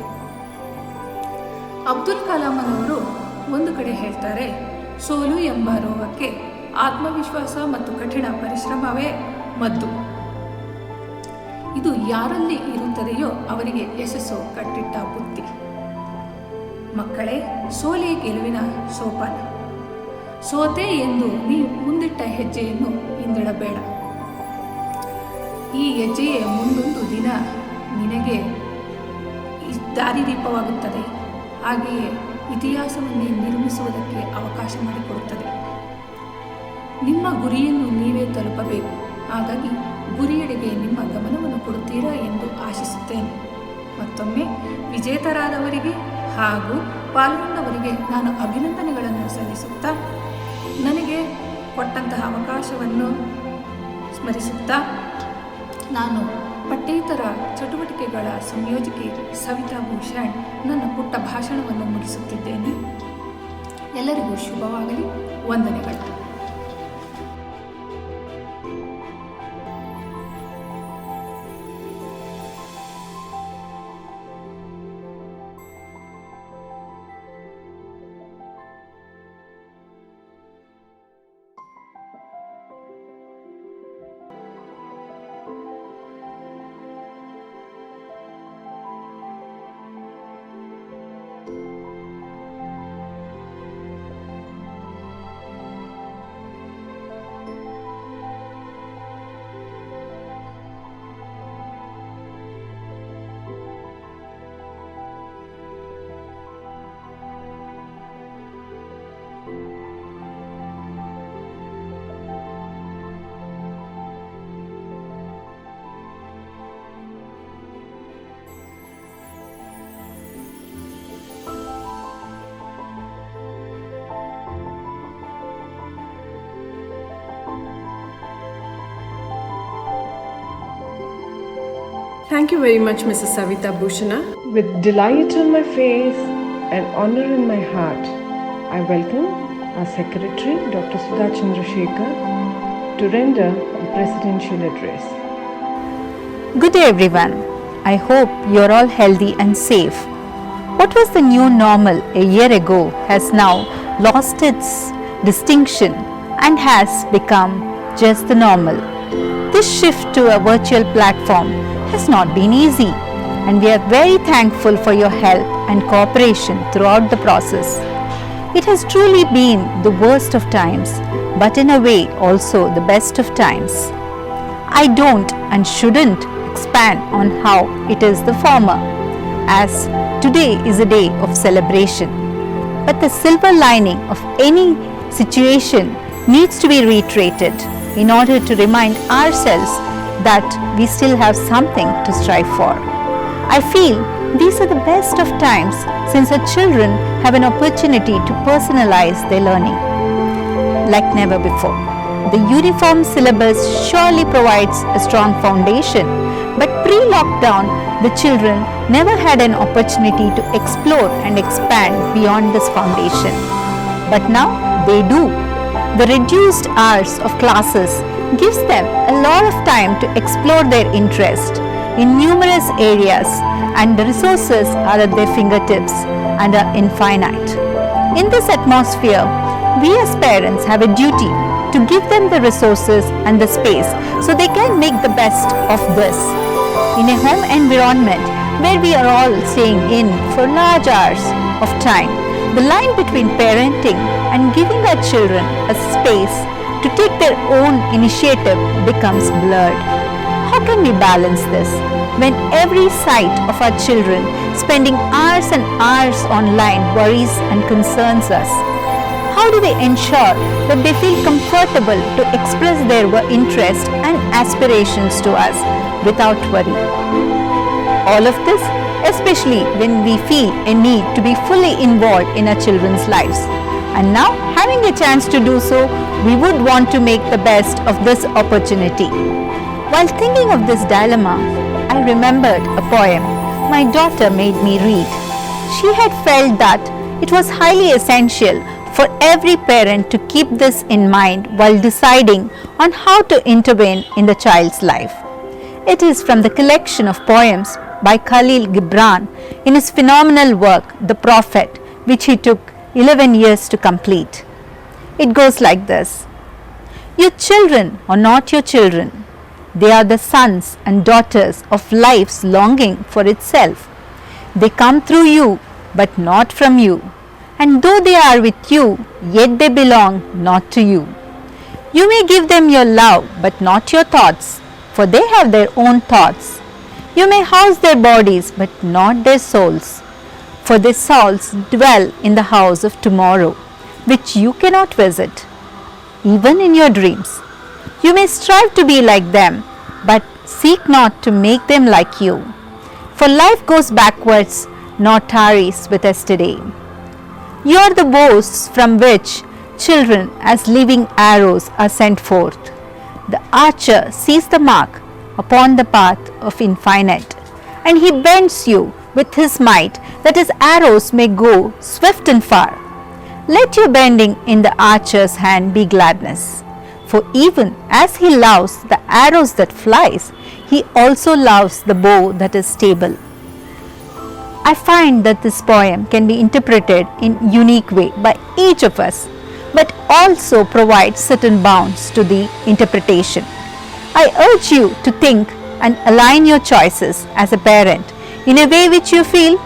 ಅಬ್ದುಲ್ ಕಲಾಂರವರು ಒಂದು ಕಡೆ ಹೇಳ್ತಾರೆ, ಸೋಲು ಎಂಬ ರೋಗಕ್ಕೆ ಆತ್ಮವಿಶ್ವಾಸ ಮತ್ತು ಕಠಿಣ ಪರಿಶ್ರಮವೇ ಮದ್ದು. ಇದು ಯಾರಲ್ಲಿ ಇರುತ್ತದೆಯೋ ಅವರಿಗೆ ಯಶಸ್ಸು ಕಟ್ಟಿಟ್ಟ ಬುತ್ತಿ. ಮಕ್ಕಳೇ, ಸೋಲೆ ಗೆಲುವಿನ ಸೋಪಾನ. ಸೋತೆ ಎಂದು ನೀವು ಮುಂದಿಟ್ಟ ಹೆಜ್ಜೆಯನ್ನು ಹಿಂದಿಡಬೇಡ. ಈ ಹೆಜ್ಜೆಯೇ ಮುಂದೊಂದು ದಿನ ನಿನಗೆ ದಾರಿದೀಪವಾಗುತ್ತದೆ. ಹಾಗೆಯೇ ಇತಿಹಾಸವನ್ನೇ ನಿರ್ಮಿಸುವುದಕ್ಕೆ ಅವಕಾಶ ಮಾಡಿಕೊಡುತ್ತದೆ. ನಿಮ್ಮ ಗುರಿಯನ್ನು ನೀವೇ ತಲುಪಬೇಕು. ಹಾಗಾಗಿ ಗುರಿಯೆಡೆಗೆ ನಿಮ್ಮ ಗಮನವನ್ನು ಕೊಡುತ್ತೀರಾ ಎಂದು ಆಶಿಸುತ್ತೇನೆ. ಮತ್ತೊಮ್ಮೆ ವಿಜೇತರಾದವರಿಗೆ ಹಾಗೂ ಪಾಲ್ಗೊಂಡವರಿಗೆ ನಾನು ಅಭಿನಂದನೆಗಳನ್ನು ಸಲ್ಲಿಸುತ್ತಾ, ನನಗೆ ಕೊಟ್ಟಂತಹ ಅವಕಾಶವನ್ನು ಸ್ಮರಿಸುತ್ತಾ, ನಾನು ಪಠ್ಯೇತರ ಚಟುವಟಿಕೆಗಳ ಸಂಯೋಜಕಿ ಸವಿತಾ ಭೂಷಣ್ ನನ್ನ ಪುಟ್ಟ ಭಾಷಣವನ್ನು ಮುಗಿಸುತ್ತಿದ್ದೇನೆ. ಎಲ್ಲರಿಗೂ ಶುಭವಾಗಲಿ. ವಂದನೆಗಳು. Thank you very much, Mrs. Savita Bhushana. With delight on my face and honor in my heart, I welcome our Secretary, Dr. Sudha Chandrasekhar, to render the Presidential Address. Good day everyone. I hope you're all healthy and safe. What was the new normal a year ago has now lost its distinction and has become just the normal. This shift to a virtual platform has not been easy, and we are very thankful for your help and cooperation throughout the process. It has truly been the worst of times, but in a way also the best of times. I don't and shouldn't expand on how it is the former, as today is a day of celebration. But the silver lining of any situation needs to be reiterated in order to remind ourselves that we still have something to strive for. I feel these are the best of times since our children have an opportunity to personalize their learning like never before. The uniform syllabus surely provides a strong foundation, but pre-lockdown, the children never had an opportunity to explore and expand beyond this foundation. But now they do. The reduced hours of classes gives them a lot of time to explore their interest in numerous areas, and the resources are at their fingertips and are infinite. In this atmosphere, we as parents have a duty to give them the resources and the space so they can make the best of this. In a home environment where we are all staying in for large hours of time, the line between parenting and giving our children a space to take their own initiative becomes blurred. How can we balance this when every sight of our children spending hours and hours online worries and concerns us? How do we ensure that they feel comfortable to express their interest and aspirations to us without worry? All of this, especially when we feel a need to be fully involved in our children's lives. And now, having a chance to do so, we would want to make the best of this opportunity. While thinking of this dilemma, I remembered a poem my daughter made me read. She had felt that it was highly essential for every parent to keep this in mind while deciding on how to intervene in the child's life. It is from the collection of poems by Khalil Gibran in his phenomenal work, The Prophet, which he took 11 years to complete. It goes like this. Your children are not your children. They are the sons and daughters of life's longing for itself. They come through you, but not from you. And though they are with you, yet they belong not to you. You may give them your love, but not your thoughts, for they have their own thoughts. You may house their bodies, but not their souls, for their souls dwell in the house of tomorrow, which you cannot visit. even in your dreams. You may strive to be like them, but seek not to make them like you. For life goes backwards, nor tarries with yesterday. You are the bows from which children as living arrows are sent forth. The archer sees the mark upon the path of infinite, and he bends you with his might that his arrows may go swift and far. Let your bending in the archer's hand be gladness, for even as he loves the arrows that flies, he also loves the bow that is stable. I find that this poem can be interpreted in unique way by each of us, but also provides certain bounds to the interpretation. I urge you to think and align your choices as a parent in a way which you feel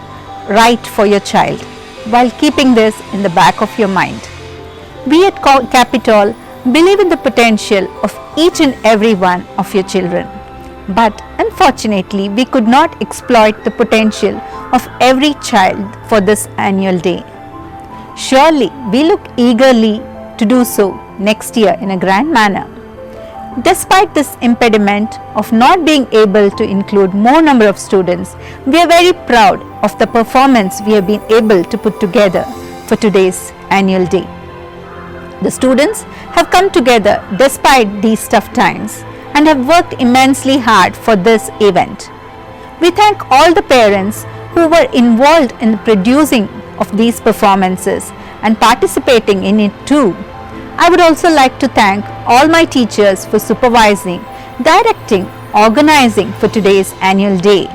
right for your child, while keeping this in the back of your mind. We at Capitol believe in the potential of each and every one of your children, but unfortunately we could not exploit the potential of every child for this annual day. Surely we look eagerly to do so next year in a grand manner. Despite this impediment of not being able to include more number of students, we are very proud of the performance we have been able to put together for today's annual day. The students have come together despite these tough times and have worked immensely hard for this event. We thank all the parents who were involved in the producing of these performances and participating in it too. I would also like to thank all my teachers for supervising, directing, organizing for today's annual day.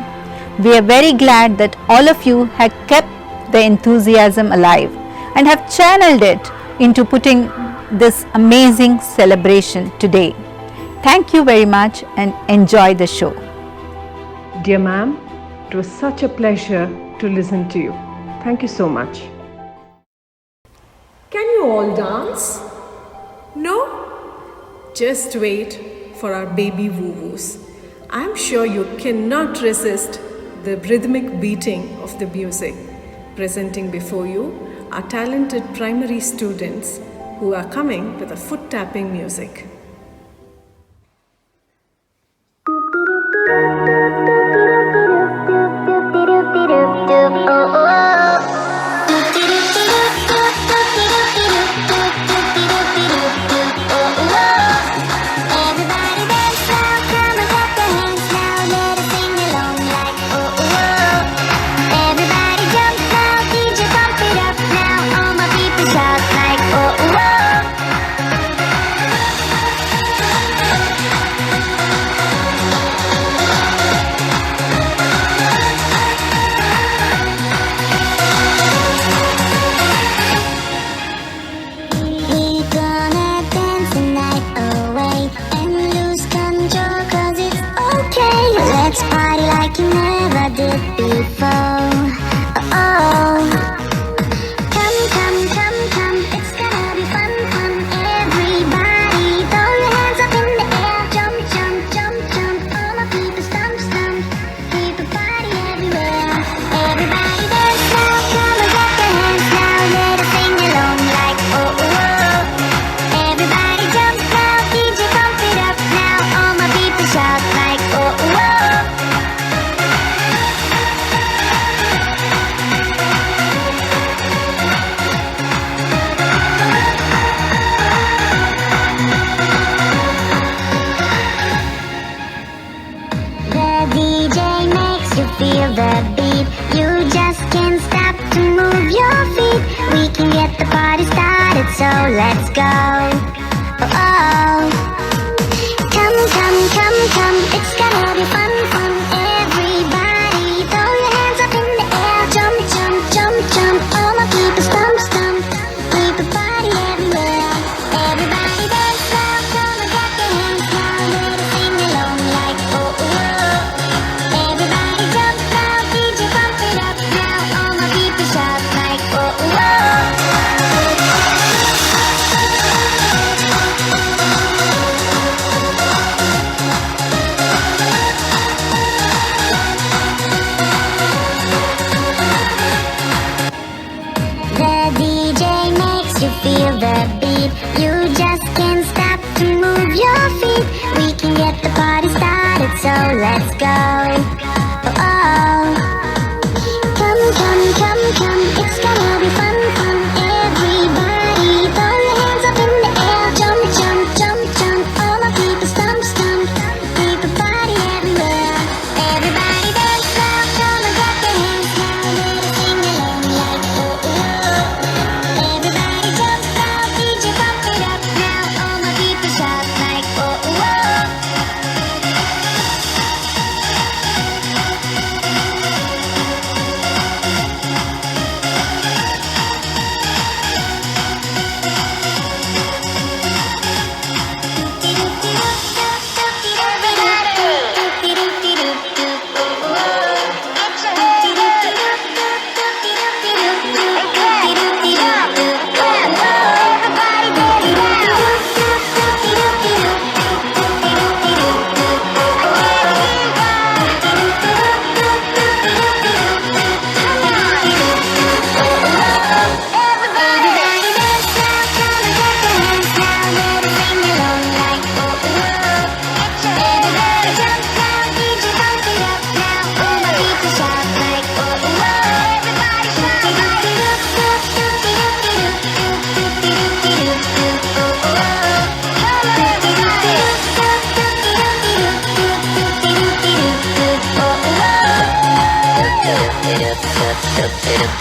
We are very glad that all of you had kept the enthusiasm alive and have channeled it into putting this amazing celebration today. Thank you very much and enjoy the show. Dear ma'am, it was such a pleasure to listen to you. Thank you so much. Can you all dance? No? Just wait for our baby woo-woos. I'm sure you cannot resist the rhythmic beating of the music. Presenting before you are talented primary students who are coming with a foot tapping music. Feel the beat, you just can't stop to move your feet. We can get the party started, so let's go. Oh, oh. Come, come, come, come, it's gonna be fun, fun. Everybody, throw your hands up in the air. Jump, jump, jump, jump. All my people stomp, stomp. Keep the party everywhere. Everybody dance now, come and clap your hands now. Let us sing along like oh, oh. Everybody jump now, DJ pump it up now. All my people shout like oh, oh. The DJ makes you feel the beat. You just can't so let's go. Oh, come, come, come, come, it's gonna be fun, fun. Everybody throw your hands up in the air. Jump, jump, jump, jump. All my people stomp, stomp. People party everywhere. Everybody dance now, come and clap your hands now. Let's sing along like oh, oh. Everybody jump now, DJ pump it up now. All my people shout like oh, oh.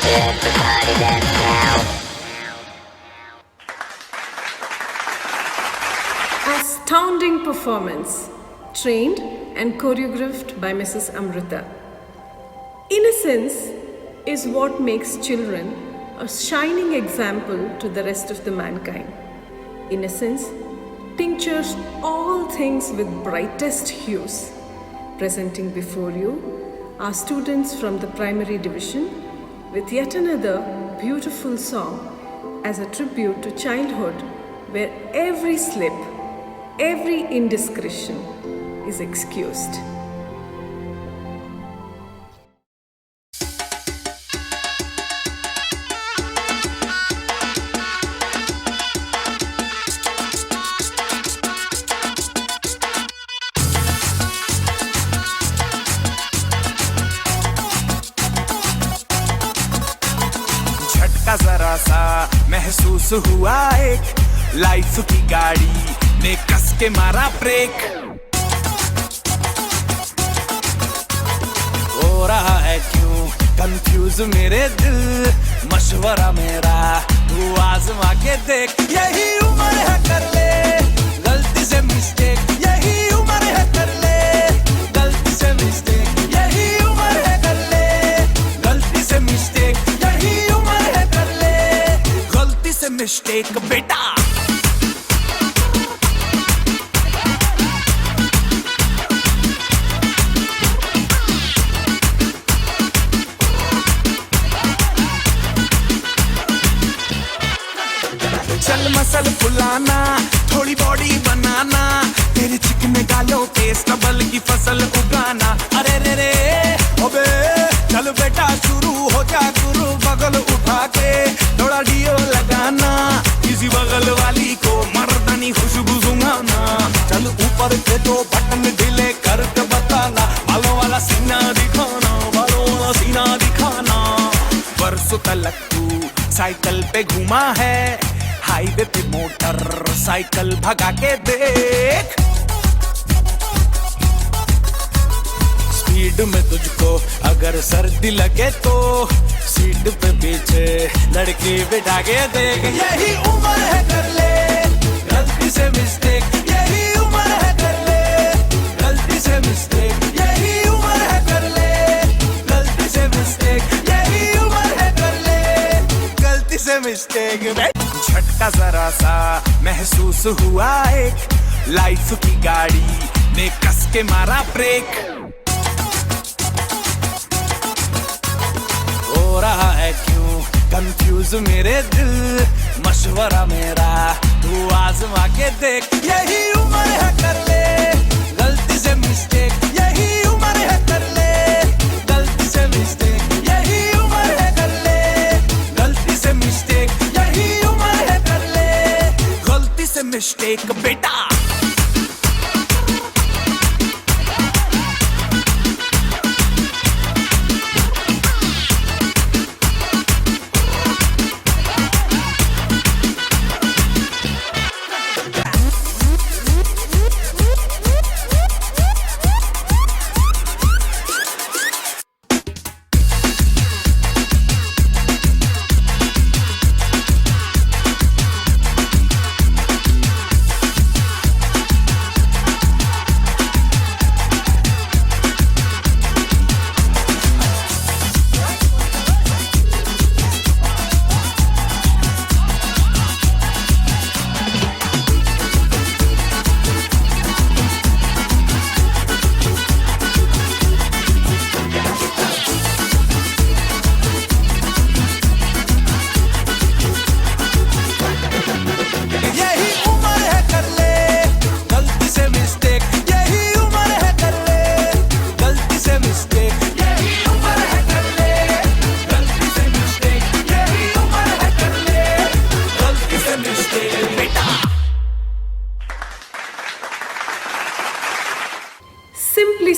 Everybody dance now. Astounding performance, trained and choreographed by Mrs. Amrita. Innocence is what makes children a shining example to the rest of the mankind. Innocence tinctures all things with brightest hues. Presenting before you are students from the primary division with yet another beautiful song as a tribute to childhood, where every slip, every indiscretion is excused. झटका जरा सा महसूस हुआ एक, life की गाड़ी ने कस के मारा ब्रेक। हो रहा है क्यों कंफ्यूज मेरे दिल, मशवरा मेरा तू आजमा के देख। यही उम्र है कर ले गलती से मिस्टेक, यही उम्र है कर ले गलती से मिस्टेक, यही उम्र है कर ले गलती से मिस्टेक, यही उम्र है कर ले गलती से मिस्टेक बेटा। चल मसल फुलाना, थोड़ी बॉडी बनाना, तेरे चिकने गालों पे स्टबल की फसल उगाना। अरे रे रे ओबे चल बेटा शुरू हो जा गुरु, बगल उठा के थोड़ा डियो लगाना, किसी बगल वाली को मर्दानी खुशबू सुंघाना। चल ऊपर के दो बटन ढीले करके बताना, बालों वाला सीना दिखाना, बालों वाला सीना दिखाना। बरसों तलक तू साइकिल पे घूमा है, हाईवे पे मोटर साइकिल भगा के देख। स्पीड में तुझको अगर सर्दी लगे तो सीट पे पीछे लड़की बिठा के देख। यही उम्र है कर ले गलती से मिस्टेक, यही उम्र है कर ले गलती से मिस्टेक, यही उम्र है कर ले गलती से मिस्टेक, यही उम्र है कर ले गलती से मिस्टेक। झटका जरा सा महसूस हुआ एक, लाइफ की गाड़ी ने कस के मारा ब्रेक। हो रहा है क्यों कंफ्यूज मेरे दिल, मशवरा मेरा तू आजमा के देख। यही उम्र है कर ले गलती से मिस्टेक, यही उम्र है कर ले गलती से मिस्टेक, यही उम्र है कर ले गलती से मिस्टेक, यही उम्र है कर ले गलती से मिस्टेक बेटा।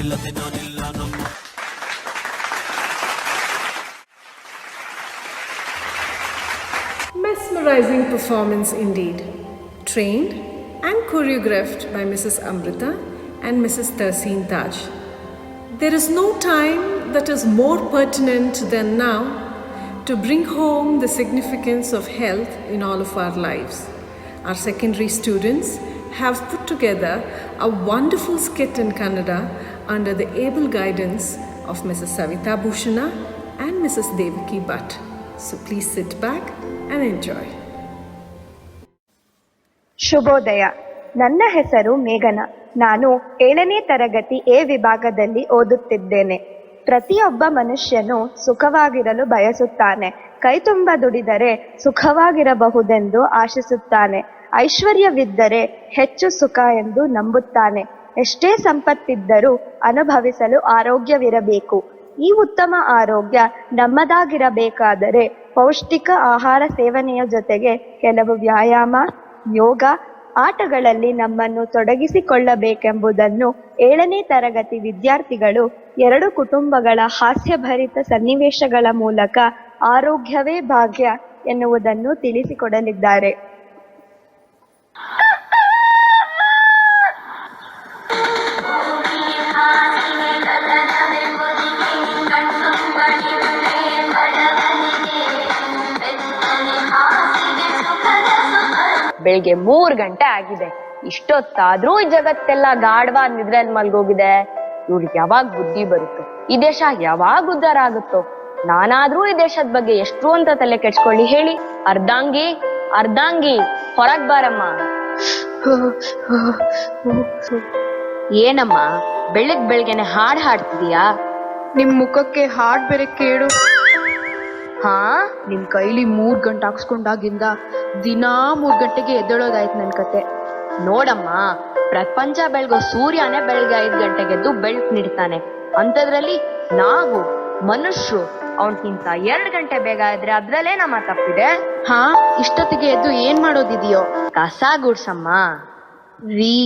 ಇಲ್ಲದೆ ನಾನಿಲ್ಲ ನಮ್ಮ Mesmerizing performance indeed, trained and choreographed by Mrs. Amrita and Mrs. Tahseen Taj. There is no time that is more pertinent than now to bring home the significance of health in all of our lives. Our secondary students have put together a wonderful skit in Kannada under the able guidance of Mrs. Savita Bhushana and Mrs. Devaki Bhatt. So please sit back and enjoy. ಶುಭೋದಯ. ನನ್ನ ಹೆಸರು ಮೇಘನ. ನಾನು 7ನೇ ತರಗತಿ A ವಿಭಾಗದಲ್ಲಿ ಓದುತ್ತಿದ್ದೇನೆ. ಪ್ರತಿಯೊಬ್ಬ ಮನುಷ್ಯನು ಸುಖವಾಗಿರಲು ಬಯಸುತ್ತಾನೆ. ಕೈತುಂಬ ದುಡಿದರೆ ಸುಖವಾಗಿರಬಹುದೆಂದು ಆಶಿಸುತ್ತಾನೆ. ಐಶ್ವರ್ಯವಿದ್ದರೆ ಹೆಚ್ಚು ಸುಖ ಎಂದು ನಂಬುತ್ತಾನೆ. ಎಷ್ಟೇ ಸಂಪತ್ತಿದ್ದರೂ ಅನುಭವಿಸಲು ಆರೋಗ್ಯವಿರಬೇಕು. ಈ ಉತ್ತಮ ಆರೋಗ್ಯ ನಮ್ಮದಾಗಿರಬೇಕಾದರೆ ಪೌಷ್ಟಿಕ ಆಹಾರ ಸೇವನೆಯ ಜೊತೆಗೆ ಕೆಲವು ವ್ಯಾಯಾಮ, ಯೋಗ, ಆಟಗಳಲ್ಲಿ ನಮ್ಮನ್ನು ತೊಡಗಿಸಿಕೊಳ್ಳಬೇಕೆಂಬುದನ್ನು 7ನೇ ತರಗತಿ ವಿದ್ಯಾರ್ಥಿಗಳು 2 ಕುಟುಂಬಗಳ ಹಾಸ್ಯಭರಿತ ಸನ್ನಿವೇಶಗಳ ಮೂಲಕ ಆರೋಗ್ಯವೇ ಭಾಗ್ಯ ಎನ್ನುವುದನ್ನು ತಿಳಿಸಿಕೊಡಲಿದ್ದಾರೆ. ಬೆಳಿಗ್ಗೆ 3 ಗಂಟೆ ಆಗಿದೆ. ಇಷ್ಟೊತ್ತಾದ್ರೂ ಈ ಜಗತ್ತೆಲ್ಲ ಗಾಢವಾದ ನಿದ್ರೆಯಲ್ಲಿ ಮಲ್ಗೋಗಿದೆ. ಇವ್ರಿಗೆ ಯಾವಾಗ ಬುದ್ಧಿ ಬರುತ್ತೋ, ಈ ದೇಶ ಯಾವಾಗ ಉದ್ಧಾರ ಆಗುತ್ತೋ? ನಾನಾದ್ರೂ ಈ ದೇಶದ ಬಗ್ಗೆ ಎಷ್ಟು ಅಂತ ತಲೆ ಕೆಡ್ಸ್ಕೊಳ್ಳಿ ಹೇಳಿ. ಅರ್ಧಾಂಗಿ ಅರ್ಧಾಂಗಿ ಹೊರಗ್ ಬಾರಮ್ಮ. ಏನಮ್ಮ ಬೆಳಗ್ಗೆನೆ ಹಾಡ್ ಹಾಡ್ತಿದೀಯಾ? ನಿಮ್ ಮುಖಕ್ಕೆ ಹಾಡ್ ಬೇರೆ ಕೇಳು. ಹಾ, ನಿಮ್ ಕೈಲಿ 3 ಗಂಟೆ ಹಾಕ್ಸ್ಕೊಂಡಾಗಿಂದ ದಿನಾ 3 ಗಂಟೆಗೆ ಎದ್ದೇಳೋದಾಯ್ತು ನನ್ ಕತೆ. ನೋಡಮ್ಮ, ಪ್ರಪಂಚ ಬೆಳಗೋ ಸೂರ್ಯನೇ ಬೆಳಗ್ಗೆ 5 ಗಂಟೆಗೆದ್ದು ಬೆಳಕು ನೀಡ್ತಾನೆ. ಅಂತದ್ರಲ್ಲಿ ನಾವು ಮನುಷ್ಯರು ಅವನ್ಕಿಂತ 2 ಗಂಟೆ ಬೇಗ ಇದ್ರೆ ಅದ್ರಲ್ಲೇ ನಮ್ಮ ತಪ್ಪಿದೆ. ಹಾ, ಇಷ್ಟೊತ್ತಿಗೆ ಎದ್ದು ಏನ್ ಮಾಡೋದಿದೆಯೋ? ಕಸ ಗುಡ್ಸಮ್ಮ. ರೀ,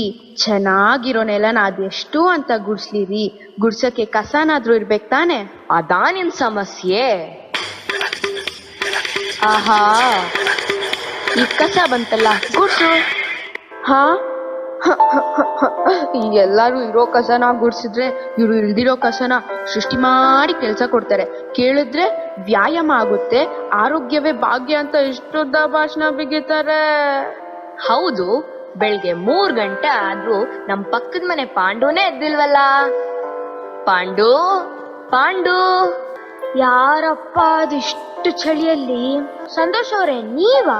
ಚೆನ್ನಾಗಿರೋ ನೆಲನ ಅದೆಷ್ಟು ಅಂತ ಗುಡ್ಸ್ಲಿ ರೀ. ಗುಡ್ಸಕ್ಕೆ ಕಸನಾದ್ರೂ ಇರ್ಬೇಕು ತಾನೆ? ಅದಾ ನಿನ್ ಸಮಸ್ಯೆ. ಆಹಾ, ಈ ಕಸ ಬಂತಲ್ಲ, ಗುಡ್ಸು. ಹಾ, ಎಲ್ಲಾರು ಇರೋ ಕಸನ ಗುಡ್ಸಿದ್ರೆ ಇವ್ರು ಇಲ್ದಿರೋ ಕಸನ ಸೃಷ್ಟಿ ಮಾಡಿ ಕೆಲ್ಸ ಕೊಡ್ತಾರೆ. ಕೇಳಿದ್ರೆ ವ್ಯಾಯಾಮ ಆಗುತ್ತೆ, ಆರೋಗ್ಯವೇ ಭಾಗ್ಯ ಅಂತ ಇಷ್ಟುದ್ದ ಭಾಷಣ ಬಿಗಿತಾರೆ. ಹೌದು, ಬೆಳಿಗ್ಗೆ 3 ಗಂಟೆ ಆದ್ರೂ ನಮ್ ಪಕ್ಕದ ಮನೆ ಪಾಂಡುನೇ ಎದ್ದಿಲ್ವಲ್ಲ. ಪಾಂಡು ಪಾಂಡು. ಯಾರಪ್ಪ ಅದಿಷ್ಟು ಚಳಿಯಲ್ಲಿ? ಸಂತೋಷ್ ಅವ್ರೆ, ನೀವಾ?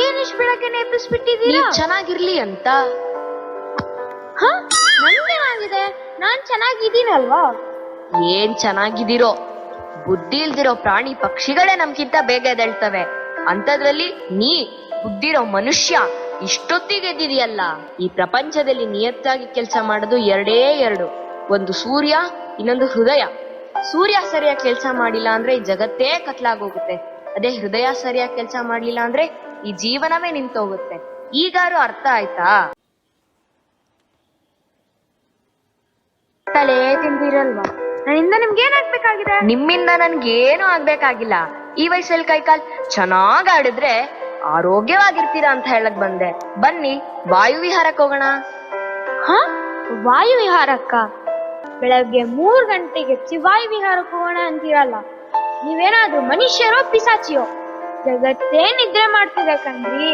ಏನಿಷ್ಟು ಬೆಳಗ್ಗೆ ಎಬ್ಬಿಸ್ಬಿಟ್ಟಿದೀರಾ? ಚೆನ್ನಾಗಿರ್ಲಿ ಅಂತ. ನನ್ಗೇನಾಗಿದೆ? ನಾನ್ ಚೆನ್ನಾಗಿದ್ದೀನಲ್ವಾ? ಏನ್ ಚೆನ್ನಾಗಿದ್ದೀರೋ? ಬುದ್ಧಿ ಇಲ್ದಿರೋ ಪ್ರಾಣಿ ಪಕ್ಷಿಗಳೇ ನಮ್ಗಿಂತ ಬೇಗ ಎದ್ದೇಳ್ತವೆ. ಅಂತದ್ರಲ್ಲಿ ನೀ ಬುದ್ಧಿರೋ ಮನುಷ್ಯ ಇಷ್ಟೊತ್ತಿಗೆ ಎದ್ದಿದೆಯಲ್ಲ. ಈ ಪ್ರಪಂಚದಲ್ಲಿ ನಿಯತ್ತಾಗಿ ಕೆಲಸ ಮಾಡೋದು 2, ಒಂದು ಸೂರ್ಯ, ಇನ್ನೊಂದು ಹೃದಯ. ಸೂರ್ಯ ಸರಿಯಾಗಿ ಕೆಲಸ ಮಾಡಿಲ್ಲ ಅಂದ್ರೆ ಈ ಜಗತ್ತೇ ಕತ್ಲಾಗೋಗುತ್ತೆ. ಅದೇ ಹೃದಯ ಸರಿಯಾಗಿ ಕೆಲಸ ಮಾಡ್ಲಿಲ್ಲ ಅಂದ್ರೆ ಈ ಜೀವನವೇ ನಿಂತೋಗುತ್ತೆ. ಈಗಾರು ಅರ್ಥ ಆಯ್ತಾ? ತಲೆ ತಿಂದಿರಲ್ವಾ? ನನ್ನಿಂದ ನಿಮ್ಗೆ ಏನಾಗ್ಬೇಕಾಗಿದೆ? ನಿಮ್ಮಿಂದ ನನ್ಗೇನು ಆಗ್ಬೇಕಾಗಿಲ್ಲ. ಈ ವಯಸ್ಸಲ್ಲಿ ಕೈಕಾಲ್ ಚೆನ್ನಾಗ್ ಆಡಿದ್ರೆ ಆರೋಗ್ಯವಾಗಿರ್ತೀರಾ ಅಂತ ಹೇಳಕ್ ಬಂದೆ. ಬನ್ನಿ ವಾಯು ವಿಹಾರಕ್ಕೆ ಹೋಗೋಣ. ಹಾ, ವಾಯು ವಿಹಾರಕ್ಕ? ಬೆಳಗ್ಗೆ 3 ಗಂಟೆಗೆ ವಾಯು ವಿಹಾರಕ್ಕೆ ಹೋಗೋಣ ಅಂತೀರಲ್ಲ, ನೀವೇನಾದ್ರೂ ಮನುಷ್ಯರೋ ಪಿಸಾಚಿಯೋ? ಜಗತ್ತೇ ನಿದ್ರೆ ಮಾಡ್ತಿದೆ ಕಣ್ರಿ.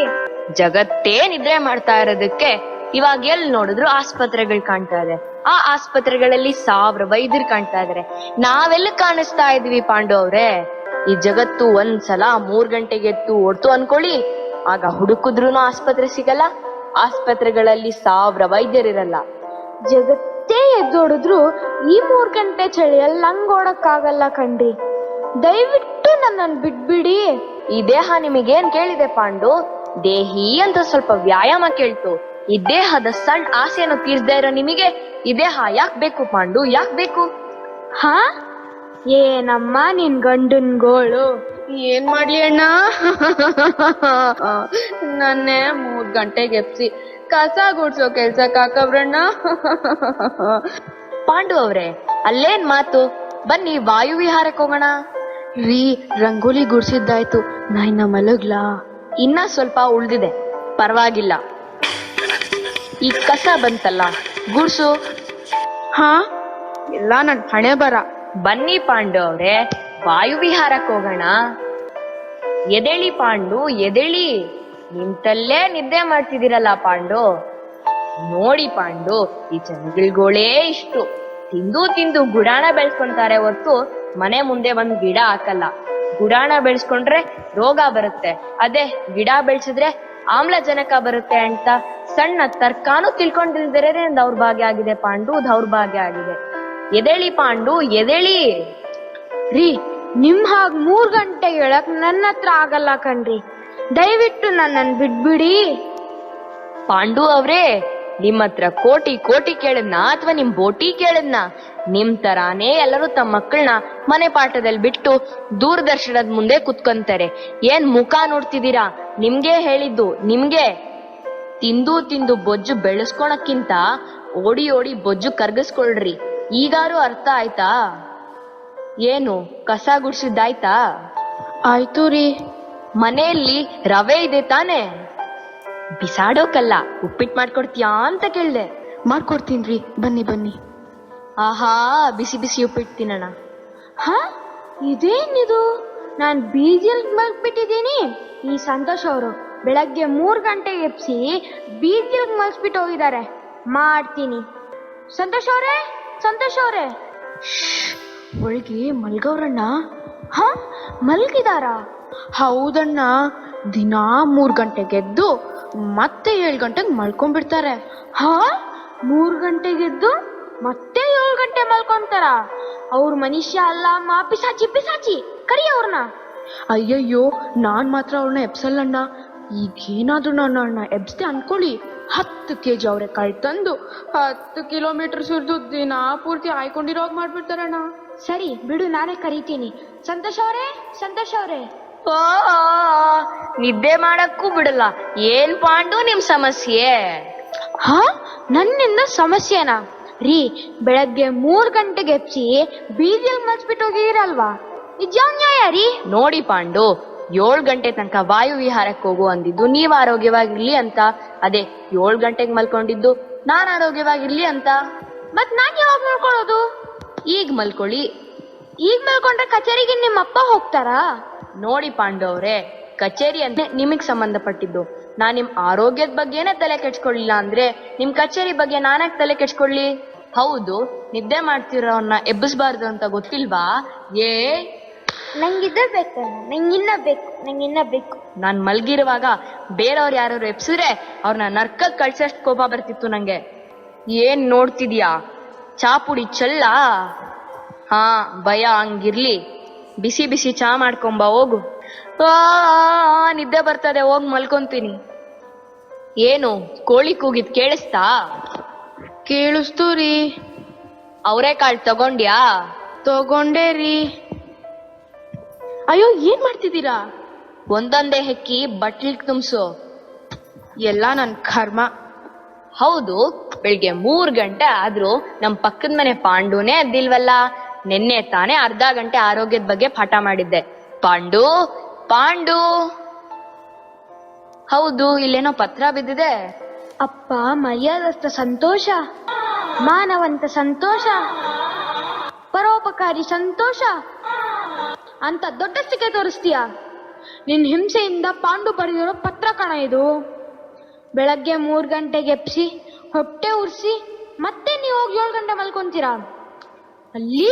ಜಗತ್ತೇ ನಿದ್ರೆ ಮಾಡ್ತಾ ಇರೋದಕ್ಕೆ ಇವಾಗ ಎಲ್ಲಿ ನೋಡಿದ್ರು ಆಸ್ಪತ್ರೆಗಳು ಕಾಣ್ತಾ ಇದೆ. ಆ ಆಸ್ಪತ್ರೆಗಳಲ್ಲಿ 1000 ವೈದ್ಯರು ಕಾಣ್ತಾ ಇದಾರೆ. ನಾವೆಲ್ಲ ಕಾಣಿಸ್ತಾ ಇದೀವಿ ಪಾಂಡು ಅವ್ರೆ? ಈ ಜಗತ್ತು ಒಂದ್ಸಲ 3 ಗಂಟೆಗೆ ಎದ್ದು ಓಡ್ತು ಅನ್ಕೊಳ್ಳಿ, ಆಗ ಹುಡುಕುದ್ರೂ ಆಸ್ಪತ್ರೆ ಸಿಗಲ್ಲ. ಆಸ್ಪತ್ರೆಗಳಲ್ಲಿ 1000 ವೈದ್ಯರಿರಲ್ಲ. ಜಗತ್ತೇ ಎದ್ದೋಡಿದ್ರು ಈ 3 ಗಂಟೆ ಚಳಿಯಲ್ಲಿ ನಂಗೋಡಕ್ಕಾಗಲ್ಲ ಕಣ್ರಿ. ದಯವಿಟ್ಟು ನನ್ನನ್ನು ಬಿಟ್ಬಿಡಿ. ಈ ದೇಹ ನಿಮಗೇನ್ ಕೇಳಿದೆ ಪಾಂಡು? ದೇಹಿ ಅಂತ ಸ್ವಲ್ಪ ವ್ಯಾಯಾಮ ಕೇಳ್ತು. ಈ ದೇಹದ ಸಣ್ಣ ಆಸೆಯನ್ನು ತೀರ್ಸದೇ ಇರೋ ನಿಮಗೆ ಈ ದೇಹ ಯಾಕೆ ಬೇಕು ಪಾಂಡು? ಯಾಕೆ ಬೇಕು? ಹಾ, ಏನಮ್ಮ ನಿನ್ ಗಂಡನ್ ಗೋಳು? ಏನ್ ಮಾಡ್ಲಿ ಅಣ್ಣ, ನನ್ನೇ 3 ಗಂಟೆಗೆ ಎಪ್ಸಿ ಕಸ ಗುಡ್ಸೋ ಕೆಲ್ಸಕ್ಕೆ ಹಾಕವ್ರಣ್ಣ. ಪಾಂಡು ಅವ್ರೆ, ಅಲ್ಲೇನ್ ಮಾತು, ಬನ್ನಿ ವಾಯು ವಿಹಾರಕ್ಕೆ ಹೋಗೋಣ. ರೀ, ರಂಗೋಲಿ ಗುಡ್ಸಿದ್ದಾಯ್ತು, ನಾ ಇನ್ನ ಮಲಗ್ಲಾ? ಇನ್ನ ಸ್ವಲ್ಪ ಉಳ್ದಿದೆ, ಪರವಾಗಿಲ್ಲ. ಈ ಕಸ ಬಂತಲ್ಲ, ಗುಡ್ಸು. ಹಾ, ಎಲ್ಲ ನನ್ ಹಣೆ ಬರ. ಬನ್ನಿ ಪಾಂಡು ಅವ್ರೆ, ವಾಯು ವಿಹಾರಕ್ಕೆ ಹೋಗೋಣ. ಎದೇಳಿ ಪಾಂಡು, ಎದೇಳಿ. ನಿಂತಲ್ಲೇ ನಿದ್ದೆ ಮಾಡ್ತಿದ್ದೀರಲ್ಲ ಪಾಂಡು. ನೋಡಿ ಪಾಂಡು, ಈ ಜನಗಳ್ಗಳೇ ಇಷ್ಟು ತಿಂದು ತಿಂದು ಗುಡಾಣ ಬೆಳೆಸ್ಕೊಂತಾರೆ ಹೊತ್ತು ಮನೆ ಮುಂದೆ ಒಂದ್ ಗಿಡ ಹಾಕಲ್ಲ. ಗುಡಾಣ ಬೆಳೆಸ್ಕೊಂಡ್ರೆ ರೋಗ ಬರುತ್ತೆ, ಅದೇ ಗಿಡ ಬೆಳೆಸಿದ್ರೆ ಆಮ್ಲಜನಕ ಬರುತ್ತೆ ಅಂತ ಸಣ್ಣ ತರ್ಕಾನು ತಿಳ್ಕೊಂಡಿಲ್ದಿರೇ ದೌರ್ಭಾಗ್ಯ ಆಗಿದೆ ಪಾಂಡು, ದೌರ್ಭಾಗ್ಯ ಆಗಿದೆ. ಎದೇಳಿ ಪಾಂಡು, ಎದೇಳಿ. ರೀ, ನಿಮ್ ಹಾಗ್ 3 ಗಂಟೆ ಹೇಳಕ್ ನನ್ನ ಹತ್ರ ಆಗಲ್ಲ ಕಣ್ರಿ, ದಯವಿಟ್ಟು ನನ್ನನ್ನು ಬಿಟ್ಬಿಡಿ. ಪಾಂಡು ಅವ್ರೇ, ನಿಮ್ ಹತ್ರ ಕೋಟಿ ಕೋಟಿ ಕೇಳದ್ನ ಅಥವಾ ನಿಮ್ ಬೋಟಿ ಕೇಳದ್ನ? ನಿಮ್ ತರಾನೇ ಎಲ್ಲರೂ ತಮ್ಮ ಮಕ್ಕಳನ್ನ ಮನೆ ಪಾಠದಲ್ಲಿ ಬಿಟ್ಟು ದೂರದರ್ಶನದ ಮುಂದೆ ಕುತ್ಕೊಂತಾರೆ. ಏನ್ ಮುಖ ನೋಡ್ತಿದ್ದೀರಾ? ನಿಮ್ಗೆ ಹೇಳಿದ್ದು, ನಿಮ್ಗೆ. ತಿಂದು ತಿಂದು ಬೊಜ್ಜು ಬೆಳೆಸ್ಕೊಳಕ್ಕಿಂತ ಓಡಿ ಓಡಿ ಬೊಜ್ಜು ಕರ್ಗಿಸ್ಕೊಳ್ರಿ. ಈಗಾರು ಅರ್ಥ ಆಯ್ತಾ? ಏನು ಕಸ ಗುಡ್ಸಿದ್ದಾಯ್ತಾ? ಆಯ್ತು ರೀ. ಮನೆಯಲ್ಲಿ ರವೆ ಇದೆ ತಾನೆ? ಬಿಸಾಡೋಕಲ್ಲ, ಉಪ್ಪಿಟ್ಟು ಮಾಡ್ಕೊಡ್ತೀಯಾ ಅಂತ ಕೇಳ್ದೆ. ಮಾಡ್ಕೊಡ್ತೀನ್ರಿ, ಬನ್ನಿ ಬನ್ನಿ. ಆಹಾ, ಬಿಸಿ ಬಿಸಿ ಉಪ್ಪಿಟ್ಟು ತಿನ್ನೋಣ. ಹಾ, ಇದೇನಿದು? ನಾನ್ ಬೀದಿಯಲ್ಲಿ ಮಲ್ಸ್ಬಿಟ್ಟಿದ್ದೀನಿ. ಈ ಸಂತೋಷ್ ಅವರು ಬೆಳಗ್ಗೆ 3 ಗಂಟೆಗೆ ಎಬ್ಸಿ ಬೀದಿಯಲ್ಲಿ ಮಲ್ಸ್ಬಿಟ್ಟು ಹೋಗಿದ್ದಾರೆ. ಮಾಡ್ತೀನಿ. ಸಂತೋಷ್ ಅವರೇ, ಸಂತೋಷ್ ಅವರೇ. ಒಳಗೆ ಮಲ್ಗವ್ರಣ್ಣ. ಹಾ, ಮಲ್ಗಿದಾರ? ಹೌದಣ್ಣ, ದಿನಾ 3 ಗಂಟೆಗೆ ಎದ್ದು ಮತ್ತೆ 7 ಗಂಟೆಗೆ ಮಲ್ಕೊಂಡ್ಬಿಡ್ತಾರೆ. ಹಾ, 3 ಗಂಟೆಗೆದ್ದು ಮತ್ತೆ 7 ಗಂಟೆ ಮಲ್ಕೊಂತಾರ? ಅವ್ರ ಮನುಷ್ಯ ಅಲ್ಲ ಅಮ್ಮ, ಪಿಸಾಚಿ ಪಿಸಾಚಿ. ಕರಿ ಅವ್ರನ್ನ. ಅಯ್ಯಯ್ಯೋ, ನಾನ್ ಮಾತ್ರ ಅವ್ರನ್ನ ಎಬ್ಸಲ್ಲಣ್ಣ. ಈಗೇನಾದ್ರೂ ನನ್ನ ಎಬ್ಸ್ದೆ ಅನ್ಕೊಳ್ಳಿ, 10 kg ಅವ್ರೆ ಕಾಳು ತಂದು 10 ಕಿಲೋಮೀಟರ್ ಸುರಿದು ದಿನ ಪೂರ್ತಿ ಆಯ್ಕೊಂಡಿರೋಗ್ ಮಾಡ್ಬಿಡ್ತಾರಣ್ಣ. ಸರಿ ಬಿಡು, ನಾನೇ ಕರಿತೀನಿ. ಸಂತೋಷ್ ಅವರೇ, ಸಂತೋಷ್ ಅವರೇ. ನಿದ್ದೆ ಮಾಡಕ್ಕೂ ಬಿಡಲ್ಲ. ಏನ್ ಪಾಂಡು ನಿಮ್ ಸಮಸ್ಯೆ? ಹಾ, ನನ್ನಿಂದ ಸಮಸ್ಯೆನಾ? ರೀ, ಬೆಳಗ್ಗೆ 3 ಗಂಟೆಗೆ ಎಬ್ಸಿ ಬೀದಿಯಲ್ಲಿ ಮಲ್ಸ್ಬಿಟ್ಟು ಹೋಗಿರಲ್ವಾ? ಇದ್ಯಾವ ನ್ಯಾಯ ರೀ? ನೋಡಿ ಪಾಂಡು, 7 ಗಂಟೆ ತನಕ ವಾಯು ವಿಹಾರಕ್ಕೆ ಹೋಗು ಅಂದಿದ್ದು ನೀವ್ ಆರೋಗ್ಯವಾಗಿರ್ಲಿ ಅಂತ. ಅದೇ 7 ಗಂಟೆಗೆ ಮಲ್ಕೊಂಡಿದ್ದು ನಾನ್ ಆರೋಗ್ಯವಾಗಿರ್ಲಿ ಅಂತ. ಮತ್ ನಾನ್ ಯಾವಾಗ ಮಲ್ಕೊಳ್ಳೋದು? ಈಗ ಮಲ್ಕೊಳ್ಳಿ. ಈಗ ಮಲ್ಕೊಂಡ್ರೆ ಕಚೇರಿಗೆ ನಿಮ್ಮ ಅಪ್ಪ ಹೋಗ್ತಾರಾ? ನೋಡಿ ಪಾಂಡು ಅವ್ರೆ, ಕಚೇರಿ ಅಂದ್ರೆ ನಿಮಗ್ ಸಂಬಂಧಪಟ್ಟಿದ್ದು. ನಾನ್ ನಿಮ್ ಆರೋಗ್ಯದ ಬಗ್ಗೆನೇ ತಲೆ ಕೆಡ್ಸ್ಕೊಳ್ಳಿಲ್ಲ ಅಂದ್ರೆ ನಿಮ್ ಕಚೇರಿ ಬಗ್ಗೆ ನಾನ್ಯಾಕೆ ತಲೆ ಕೆಡ್ಸ್ಕೊಳ್ಳಿ? ಹೌದು, ನಿದ್ದೆ ಮಾಡ್ತಿರೋನ್ನ ಎಬ್ಬಿಸ್ಬಾರ್ದು ಅಂತ ಗೊತ್ತಿಲ್ವಾ? ನಂಗಿದ್ದ ಬೇಕಲ್ಲ, ನಂಗಿನ್ನ ಬೇಕು, ನಂಗಿನ್ನ ಬೇಕು. ನಾನ್ ಮಲ್ಗಿರುವಾಗ ಬೇರೆಯವ್ರು ಯಾರು ಎಬ್ಸಿದ್ರೆ ಅವ್ರನ್ನ ನರ್ಕಕ್ ಕಳ್ಸಷ್ಟು ಕೋಪ ಬರ್ತಿತ್ತು ನಂಗೆ. ಏನ್ ನೋಡ್ತಿದ್ಯಾ? ಚಾಪುಡಿ ಚಲ್ಲ? ಹಾ, ಭಯ ಹಂಗಿರ್ಲಿ. ಬಿಸಿ ಬಿಸಿ ಚಾ ಮಾಡ್ಕೊಂಬ ಹೋಗು. ನಿದ್ದೆ ಬರ್ತದೆ, ಹೋಗ್ ಮಲ್ಕೊಂತೀನಿ. ಏನು ಕೋಳಿ ಕೂಗಿದ್ ಕೇಳಿಸ್ತಾ? ಕೇಳಿಸ್ತು ರೀ. ಅವರೆಕಾಳು ತಗೊಂಡ್ಯಾ? ತಗೊಂಡೇ ರೀ. ಅಯ್ಯೋ, ಏನ್ ಮಾಡ್ತಿದ್ದೀರಾ? ಒಂದೊಂದೇ ಹೆಕ್ಕಿ ಬಟ್ಲಿಗ್ ತುಂಬಿಸು. ಎಲ್ಲ ನನ್ ಕರ್ಮ. ಹೌದು, ಬೆಳಿಗ್ಗೆ 3 ಗಂಟೆ ಆದ್ರೂ ನಮ್ ಪಕ್ಕದ ಮನೆ ಪಾಂಡುನೇ ಎದ್ದಿಲ್ವಲ್ಲ. ನಿನ್ನೆ ತಾನೇ ಅರ್ಧ ಗಂಟೆ ಆರೋಗ್ಯದ ಬಗ್ಗೆ ಪಾಠ ಮಾಡಿದ್ದೆ. ಪಾಂಡು, ಪಾಂಡು. ಹೌದು, ಇಲ್ಲೇನೋ ಪತ್ರ ಬಿದ್ದಿದೆ. ಅಪ್ಪ ಮರ್ಯಾದಸ್ಥ ಸಂತೋಷ, ಮಾನವಂತ ಸಂತೋಷ, ಪರೋಪಕಾರಿ ಸಂತೋಷ ಅಂತ ದೊಡ್ಡಸ್ತಿಕೆ ತೋರಿಸ್ತೀಯ? ನಿನ್ ಹಿಂಸೆಯಿಂದ ಪಾಂಡು ಬರೆದಿರೋ ಪತ್ರ ಕಣ ಇದು. ಬೆಳಗ್ಗೆ 3 ಗಂಟೆಗೆ ಎಪ್ಸಿ ಹೊಟ್ಟೆ ಉರ್ಸಿ ಮತ್ತೆ ನೀವು ಹೋಗಿ 7 ಗಂಟೆ ಮಲ್ಕೊಂತೀರಾ? ಅಲ್ಲಿ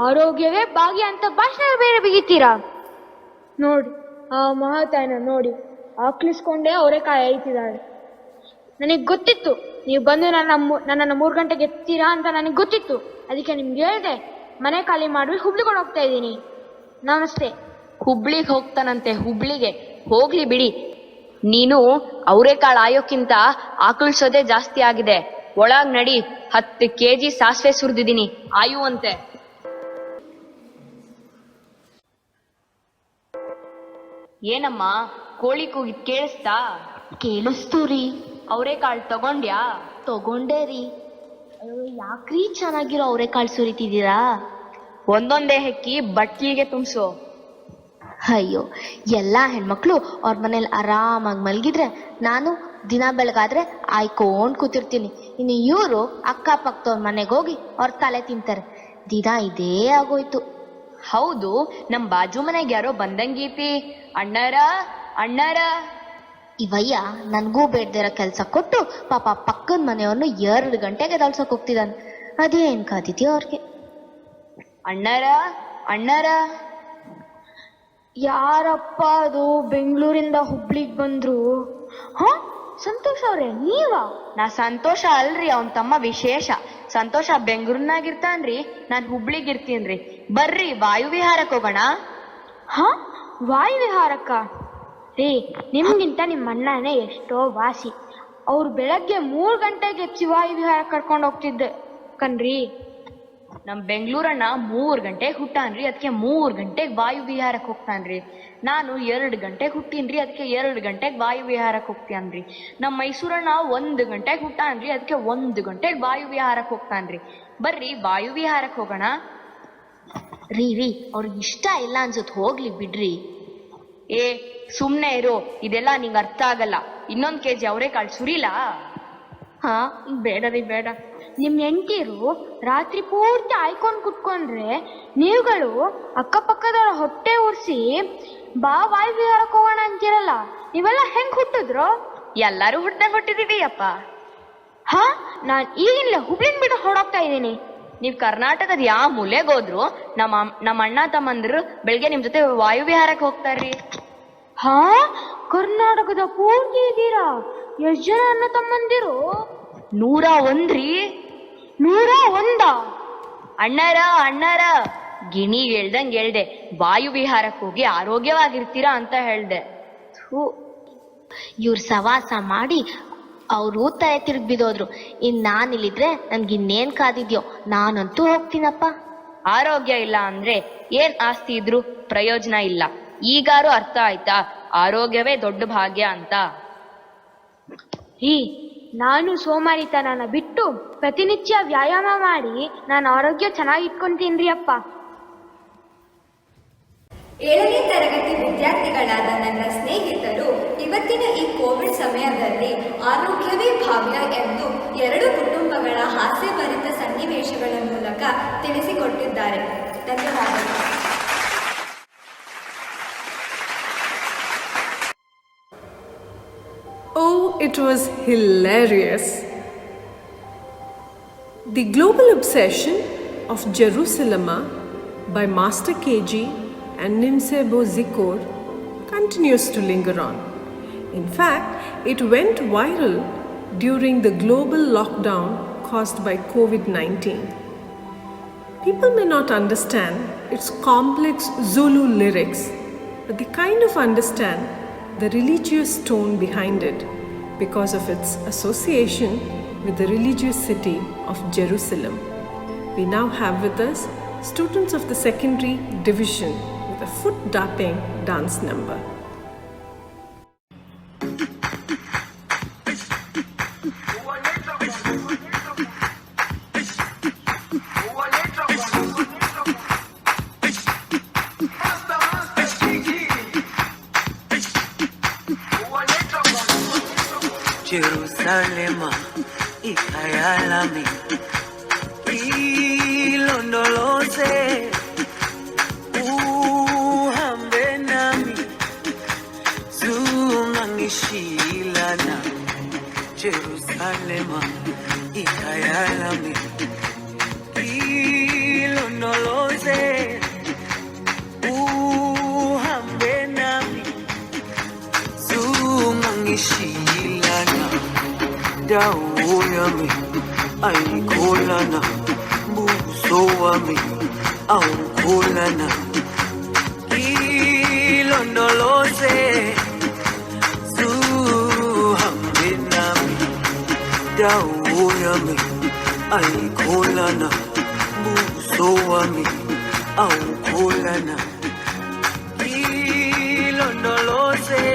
ಆರೋಗ್ಯವೇ ಭಾಗ್ಯ ಅಂತ ಭಾಷಣ ಬೇರೆ ಬಿಗಿತೀರಾ? ನೋಡಿ, ಆ ಮಹಾತಾಯನ ನೋಡಿ, ಆಕ್ಲಿಸ್ಕೊಂಡೇ ಅವರೆಕಾಯಿ ಹೇಳ್ತಿದ್ದಾಳೆ. ನನಗೆ ಗೊತ್ತಿತ್ತು ನೀವು ಬಂದು ನನ್ನನ್ನು 3 ಗಂಟೆಗೆ ಎತ್ತೀರಾ ಅಂತ ನನಗೆ ಗೊತ್ತಿತ್ತು. ಅದಕ್ಕೆ ನಿಮ್ಗೆ ಹೇಳ್ದೆ, ಮನೆ ಖಾಲಿ ಮಾಡಿ ಹುಬ್ಳಿಕೊಂಡು ಹೋಗ್ತಾ ಇದ್ದೀನಿ. ನಮಸ್ತೆ. ಹುಬ್ಳಿಗೆ ಹೋಗ್ತಾನಂತೆ? ಹುಬ್ಳಿಗೆ ಹೋಗ್ಲಿ ಬಿಡಿ. ನೀನು ಅವರೆಕಾಳು ಆಯೋಕ್ಕಿಂತ ಆಕಳಿಸೋದೇ ಜಾಸ್ತಿ ಆಗಿದೆ. ಒಳಗ್ ನಡಿ, 10 kg ಸಾಸಿವೆ ಸುರಿದಿದ್ದೀನಿ, ಆಯುವಂತೆ. ಏನಮ್ಮ, ಕೋಳಿ ಕೂಗಿದ್ ಕೇಳಿಸ್ತಾ? ಕೇಳಿಸ್ತು ರೀ. ಅವರೆಕಾಳು ತಗೊಂಡ್ಯಾ? ತಗೊಂಡೇ ರೀ. ಯಾಕ್ರೀ ಚೆನ್ನಾಗಿರೋ ಅವರೆಕಾಳು ಸುರಿತಿದ್ದೀರಾ? ಒಂದೊಂದೇ ಹೆಕ್ಕಿ ಬಟ್ಲಿಗೆ ತುಂಬಿಸು. ಅಯ್ಯೋ, ಎಲ್ಲ ಹೆಣ್ಮಕ್ಳು ಅವ್ರ ಮನೇಲಿ ಆರಾಮಾಗಿ ಮಲಗಿದ್ರೆ ನಾನು ದಿನ ಬೆಳಗಾದ್ರೆ ಆಯ್ಕೊಂಡ್ ಕೂತಿರ್ತೀನಿ. ಇನ್ನು ಇವರು ಅಕ್ಕಪಕ್ಕದವ್ರ ಮನೆಗೆ ಹೋಗಿ ಅವ್ರ ತಲೆ ತಿಂತಾರೆ. ದಿನ ಇದೇ ಆಗೋಯ್ತು. ಹೌದು, ನಮ್ ಬಾಜು ಮನೆಗೆ ಯಾರೋ ಬಂದಂಗೀತಿ. ಅಣ್ಣಾರ ಅಣ್ಣಾರ. ಇವಯ್ಯ ನನ್ಗೂ ಬೇಡ್ದಿರೋ ಕೆಲ್ಸ ಕೊಟ್ಟು ಪಾಪ ಪಕ್ಕದ ಮನೆಯವ್ರನ್ನು 2 ಗಂಟೆಗೆ ದಳ್ಸಕ್ ಹೋಗ್ತಿದ್ದಾನೆ. ಅದೇನ್ ಕಾದಿದ್ಯೋ ಅವ್ರಿಗೆ. ಅಣ್ಣಾರ ಅಣ್ಣಾರ. ಯಾರಪ್ಪ ಅದು ಬೆಂಗಳೂರಿಂದ ಹುಬ್ಳಿಗ್ ಬಂದ್ರು? ಹ, ಸಂತೋಷ್ ಅವ್ರೆ ನೀವಾ? ನಾ ಸಂತೋಷ ಅಲ್ರಿ, ಅವನ್ ತಮ್ಮ ವಿಶೇಷ. ಸಂತೋಷ ಬೆಂಗಳೂರಿನಾಗಿರ್ತಾನ್ರಿ, ನಾನ್ ಹುಬ್ಳಿಗ್ ಇರ್ತೀನ್ರಿ. ಬರ್ರಿ ವಾಯು ವಿಹಾರಕ್ಕೆ ಹೋಗೋಣ. ಹ, ವಾಯು ವಿಹಾರಕ್ಕ? ರೀ, ನಿಮ್ಗಿಂತ ನಿಮ್ಮ ಅಣ್ಣನೇ ಎಷ್ಟೋ ವಾಸಿ. ಅವ್ರು ಬೆಳಗ್ಗೆ 3 ಗಂಟೆಗೆ ಎಚ್ಚಿ ವಾಯು ವಿಹಾರ ಕರ್ಕೊಂಡು ಹೋಗ್ತಿದ್ದೆ ಕಣ್ರಿ. ನಮ್ ಬೆಂಗಳೂರಣ್ಣ 3 ಗಂಟೆಗೆ ಹುಟ್ಟಾನ್ರಿ, ಅದಕ್ಕೆ 3 ಗಂಟೆಗೆ ವಾಯು ವಿಹಾರಕ್ಕೆ ಹೋಗ್ತಾನ್ರಿ. ನಾನು 2 ಗಂಟೆಗೆ ಹುಟ್ಟೀನ್ರಿ, ಅದಕ್ಕೆ 2 ಗಂಟೆಗೆ ವಾಯು ವಿಹಾರಕ್ಕೆ ಹೋಗ್ತಾನ್ರಿ. ನಮ್ಮ ಮೈಸೂರಣ್ಣ 1 ಗಂಟೆಗೆ ಹುಟ್ಟಾನ್ರಿ, ಅದಕ್ಕೆ 1 ಗಂಟೆಗೆ ವಾಯು ವಿಹಾರಕ್ಕೆ ಹೋಗ್ತಾನ್ರಿ. ಬರ್ರಿ ವಾಯು ವಿಹಾರಕ್ಕೆ ಹೋಗೋಣ. ರೀ, ಅವ್ರಿಗೆ ಇಷ್ಟ ಇಲ್ಲ ಅನ್ಸುತ್ತೆ, ಹೋಗ್ಲಿ ಬಿಡ್ರಿ. ಏ ಸುಮ್ನೆ ಇರು, ಇದೆಲ್ಲ ನಿಂಗೆ ಅರ್ಥ ಆಗಲ್ಲ. ಇನ್ನೊಂದ್ ಕೆಜಿ ಅವರೆಕಾಳು ಸುರಿಲಾ? ಹಾ, ಬೇಡ ರೀ ಬೇಡ. ನಿಮ್ ಹೆಂಡತಿರು ರಾತ್ರಿ ಪೂರ್ತಿ ಆಯ್ಕೊಂಡ್ ಕುತ್ಕೊಂಡ್ರೆ ನೀವುಗಳು ಅಕ್ಕಪಕ್ಕದವರ ಹೊಟ್ಟೆ ಉರ್ಸಿ ಬಾ ವಾಯು ವಿಹಾರಕ್ಕೆ ಹೋಗೋಣ ಅಂತೀರಲ್ಲ, ನೀವೆಲ್ಲ ಹೆಂಗ್ ಹುಟ್ಟಿದ್ರು? ಎಲ್ಲಾರು ಹುಟ್ದಂಗ್ ಹುಟ್ಟಿದೀವಿ ಅಪ್ಪ. ಹಾ, ನಾನ್ ಈಗಿನ್ಲೇ ಹುಬ್ಳಿನ್ ಬಿಟ್ಟು ಹೊರಡೋಗ್ತಾ ಇದ್ದೀನಿ. ನೀವ್ ಕರ್ನಾಟಕದ ಯಾವ ಮೂಲೆಗೆ ಹೋದ್ರು ನಮ್ಮ ಅಣ್ಣ ತಮ್ಮಂದ್ರು ಬೆಳಗ್ಗೆ ನಿಮ್ ಜೊತೆ ವಾಯು ವಿಹಾರಕ್ಕೆ ಹೋಗ್ತಾರ್ರಿ. ಹಾ, ಕರ್ನಾಟಕದ ಪೂರ್ತಿ ಇದ್ದೀರಾ? ಎಷ್ಟ್ ಜನ ಅಣ್ಣ ತಮ್ಮಂದಿರು? 101 ರೀ. 101? ಅಣ್ಣಾರ ಅಣ್ಣಾರ, ಗಿಣಿ ಹೇಳ್ದೆ ವಾಯು ವಿಹಾರಕ್ಕೆ ಹೋಗಿ ಆರೋಗ್ಯವಾಗಿರ್ತೀರಾ ಅಂತ ಹೇಳ್ದೆ. ಇವ್ರ ಸವಾಸ ಮಾಡಿ ಅವರು ತಲೆ ತಿರುಗಿ ಬಿದ್ದೋದ್ರು. ಇನ್ ನಾನಿಲ್ಲಿದ್ರೆ ನನ್ಗಿನ್ನೇನ್ ಕಾದಿದ್ಯೋ, ನಾನಂತೂ ಹೋಗ್ತೀನಪ್ಪ. ಆರೋಗ್ಯ ಇಲ್ಲ ಅಂದ್ರೆ ಏನ್ ಆಸ್ತಿ ಇದ್ರು ಪ್ರಯೋಜನ ಇಲ್ಲ. ಈಗಾರು ಅರ್ಥ ಆಯ್ತಾ? ಆರೋಗ್ಯವೇ ದೊಡ್ಡ ಭಾಗ್ಯ ಅಂತ. ನಾನು ಸೋಮಾರಿತನನ ಬಿಟ್ಟು ಪ್ರತಿನಿತ್ಯ ವ್ಯಾಯಾಮ ಮಾಡಿ ನಾನು ಆರೋಗ್ಯ ಚೆನ್ನಾಗಿ ಇಟ್ಕೊಂತೀನಿ ಅಪ್ಪ. 7ನೇ ತರಗತಿ ವಿದ್ಯಾರ್ಥಿಗಳಾದ ನನ್ನ ಸ್ನೇಹಿತರು ಇವತ್ತಿನ ಈ ಕೋವಿಡ್ ಸಮಯದಲ್ಲಿ ಆರೋಗ್ಯವೇ ಭಾಗ್ಯ ಎಂದು 2 ಕುಟುಂಬಗಳ ಹಾಸ್ಯಭರಿತ ಸನ್ನಿವೇಶಗಳ ಮೂಲಕ ತಿಳಿಸಿಕೊಟ್ಟಿದ್ದಾರೆ. ಧನ್ಯವಾದಗಳು. Oh, it was hilarious. The global obsession of Jerusalem by Master KG and Nimsebo Zikor continues to linger on. In fact, it went viral during the global lockdown caused by COVID-19. People may not understand its complex Zulu lyrics, but they kind of understand the religious tone behind it because of its association with the religious city of Jerusalem. We now have with us students of the secondary division with a foot-tapping dance number. Jerusalema ikayalami ilondoloze uhambe nami zungangishilana. Jerusalema ikayalami ilondoloze uhambe nami zungangishilana. Dawo yami ayikholana, buso wami awukholana. Ilondoloze zuhambe nami. Dawo yami ayikholana, buso wami awukholana. Ilondoloze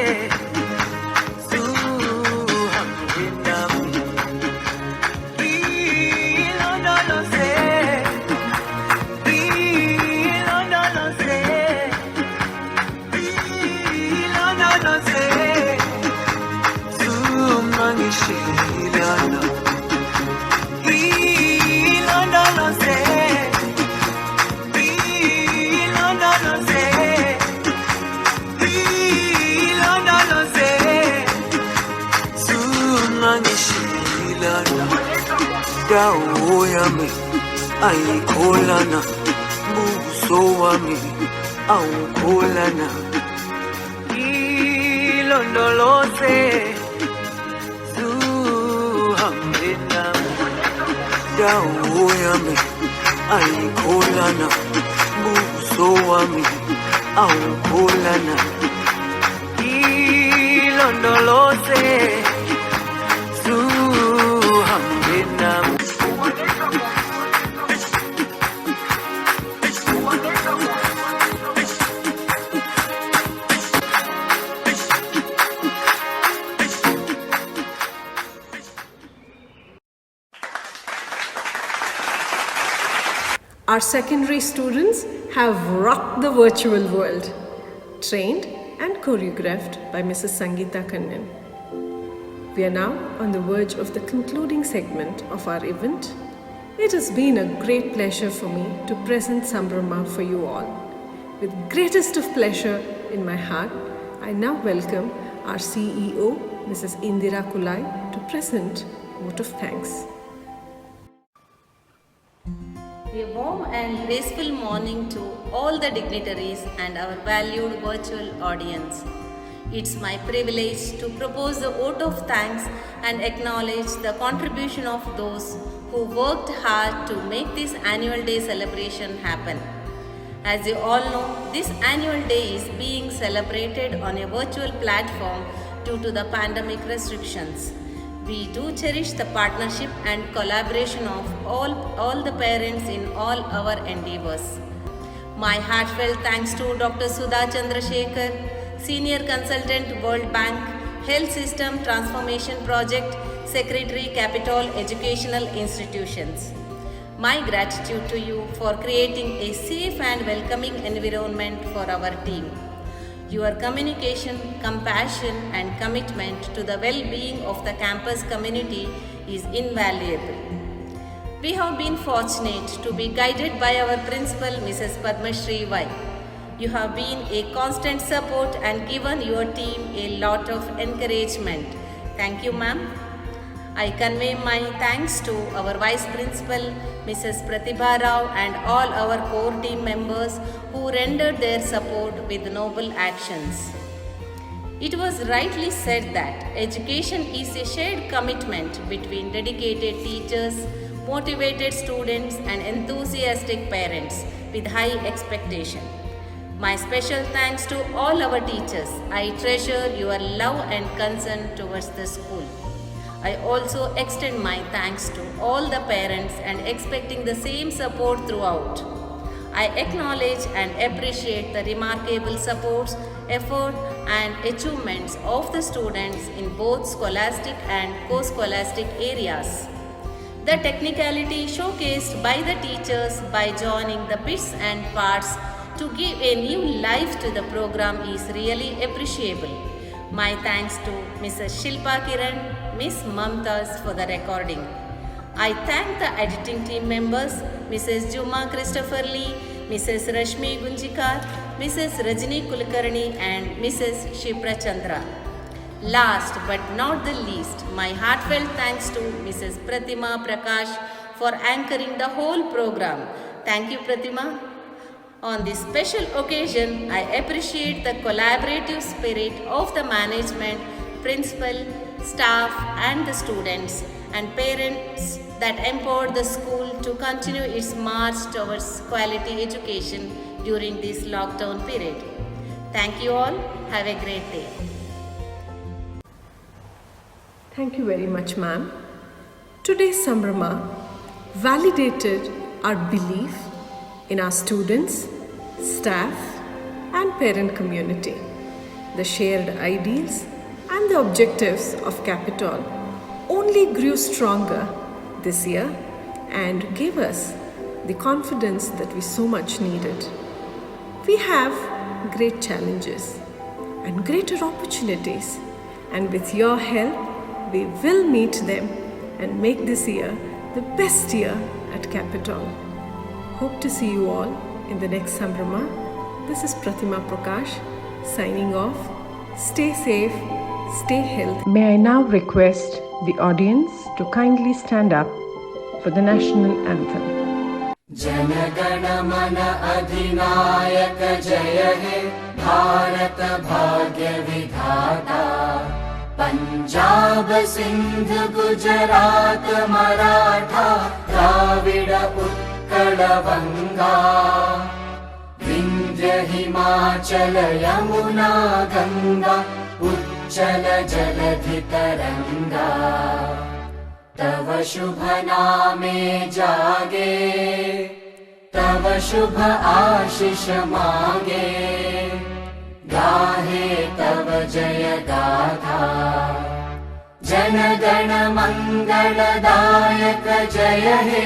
dawo yami ayikholana buso wami awukholana ilondoloze zuhambe nami dawo yami ayikholana buso wami awukholana ilondoloze zuhambe nami. Our secondary students have rocked the virtual world, trained and choreographed by Mrs. Sangeeta Kannan. We are now on the verge of the concluding segment of our event. It has been a great pleasure for me to present Sambrama for you all. With greatest of pleasure in my heart, I now welcome our CEO, Mrs. Indira Kulai, to present a vote of thanks. A warm and graceful morning to all the dignitaries and our valued virtual audience. It's my privilege to propose the vote of thanks and acknowledge the contribution of those who worked hard to make this annual day celebration happen. As you all know, this annual day is being celebrated on a virtual platform due to the pandemic restrictions. We do cherish the partnership and collaboration of all the parents in all our endeavors. My heartfelt thanks to Dr. Sudha Chandrasekhar, Senior Consultant, World Bank, Health System Transformation Project, Secretary, Capital Educational Institutions. My gratitude to you for creating a safe and welcoming environment for our team. Your communication, compassion and commitment to the well-being of the campus community is invaluable. We have been fortunate to be guided by our principal, Mrs. Padmashri Y. You have been a constant support and given your team a lot of encouragement. Thank you, ma'am. I convey my thanks to our Vice Principal, Mrs. Pratibha Rao, and all our core team members who rendered their support with noble actions. It was rightly said that education is a shared commitment between dedicated teachers, motivated students, and enthusiastic parents with high expectation. My special thanks to all our teachers. I treasure your love and concern towards the school. I also extend my thanks to all the parents and expecting the same support throughout. I acknowledge and appreciate the remarkable supports, effort and achievements of the students in both scholastic and co-scholastic areas. The technicality showcased by the teachers by joining the bits and parts to give a new life to the program is really appreciable. My thanks to Mrs. Shilpa Kiran, Miss Mamtas for the recording. I thank the editing team members, Mrs. Juma Christopher Lee, Mrs. Rashmi Gunjikar, Mrs. Rajini Kulkarni and Mrs. Shipra Chandra. Last but not the least, my heartfelt thanks to Mrs. Pratima Prakash for anchoring the whole program. Thank you, Pratima. On this special occasion, I appreciate the collaborative spirit of the management, principal, staff and the students and parents that empowered the school to continue its march towards quality education during this lockdown period. Thank you all. Have a great day. Thank you very much, ma'am. Today's Sambrama validated our belief in our students, staff and parent community. The shared ideals and the objectives of Capitol only grew stronger this year and gave us the confidence that we so much needed. We have great challenges and greater opportunities, and with your help, we will meet them and make this year the best year at Capitol. Hope to see you all in the next Sambrama. This is Pratima Prakash signing off. Stay safe, stay healthy. May I now request the audience to kindly stand up for the national anthem. जनगण मन अधिनायक जय हे भारत भाग्य विधाता पंजाब सिंध गुजरात मराठा द्राविड उत्कल बंगा विंध्य हिमाचल यमुना गंगा उच्चल जलधि तरंगा तव शुभ नामे जागे तव शुभ आशीष मागे गाहे तव जय गाथा जन गण मंगलदायक जय हे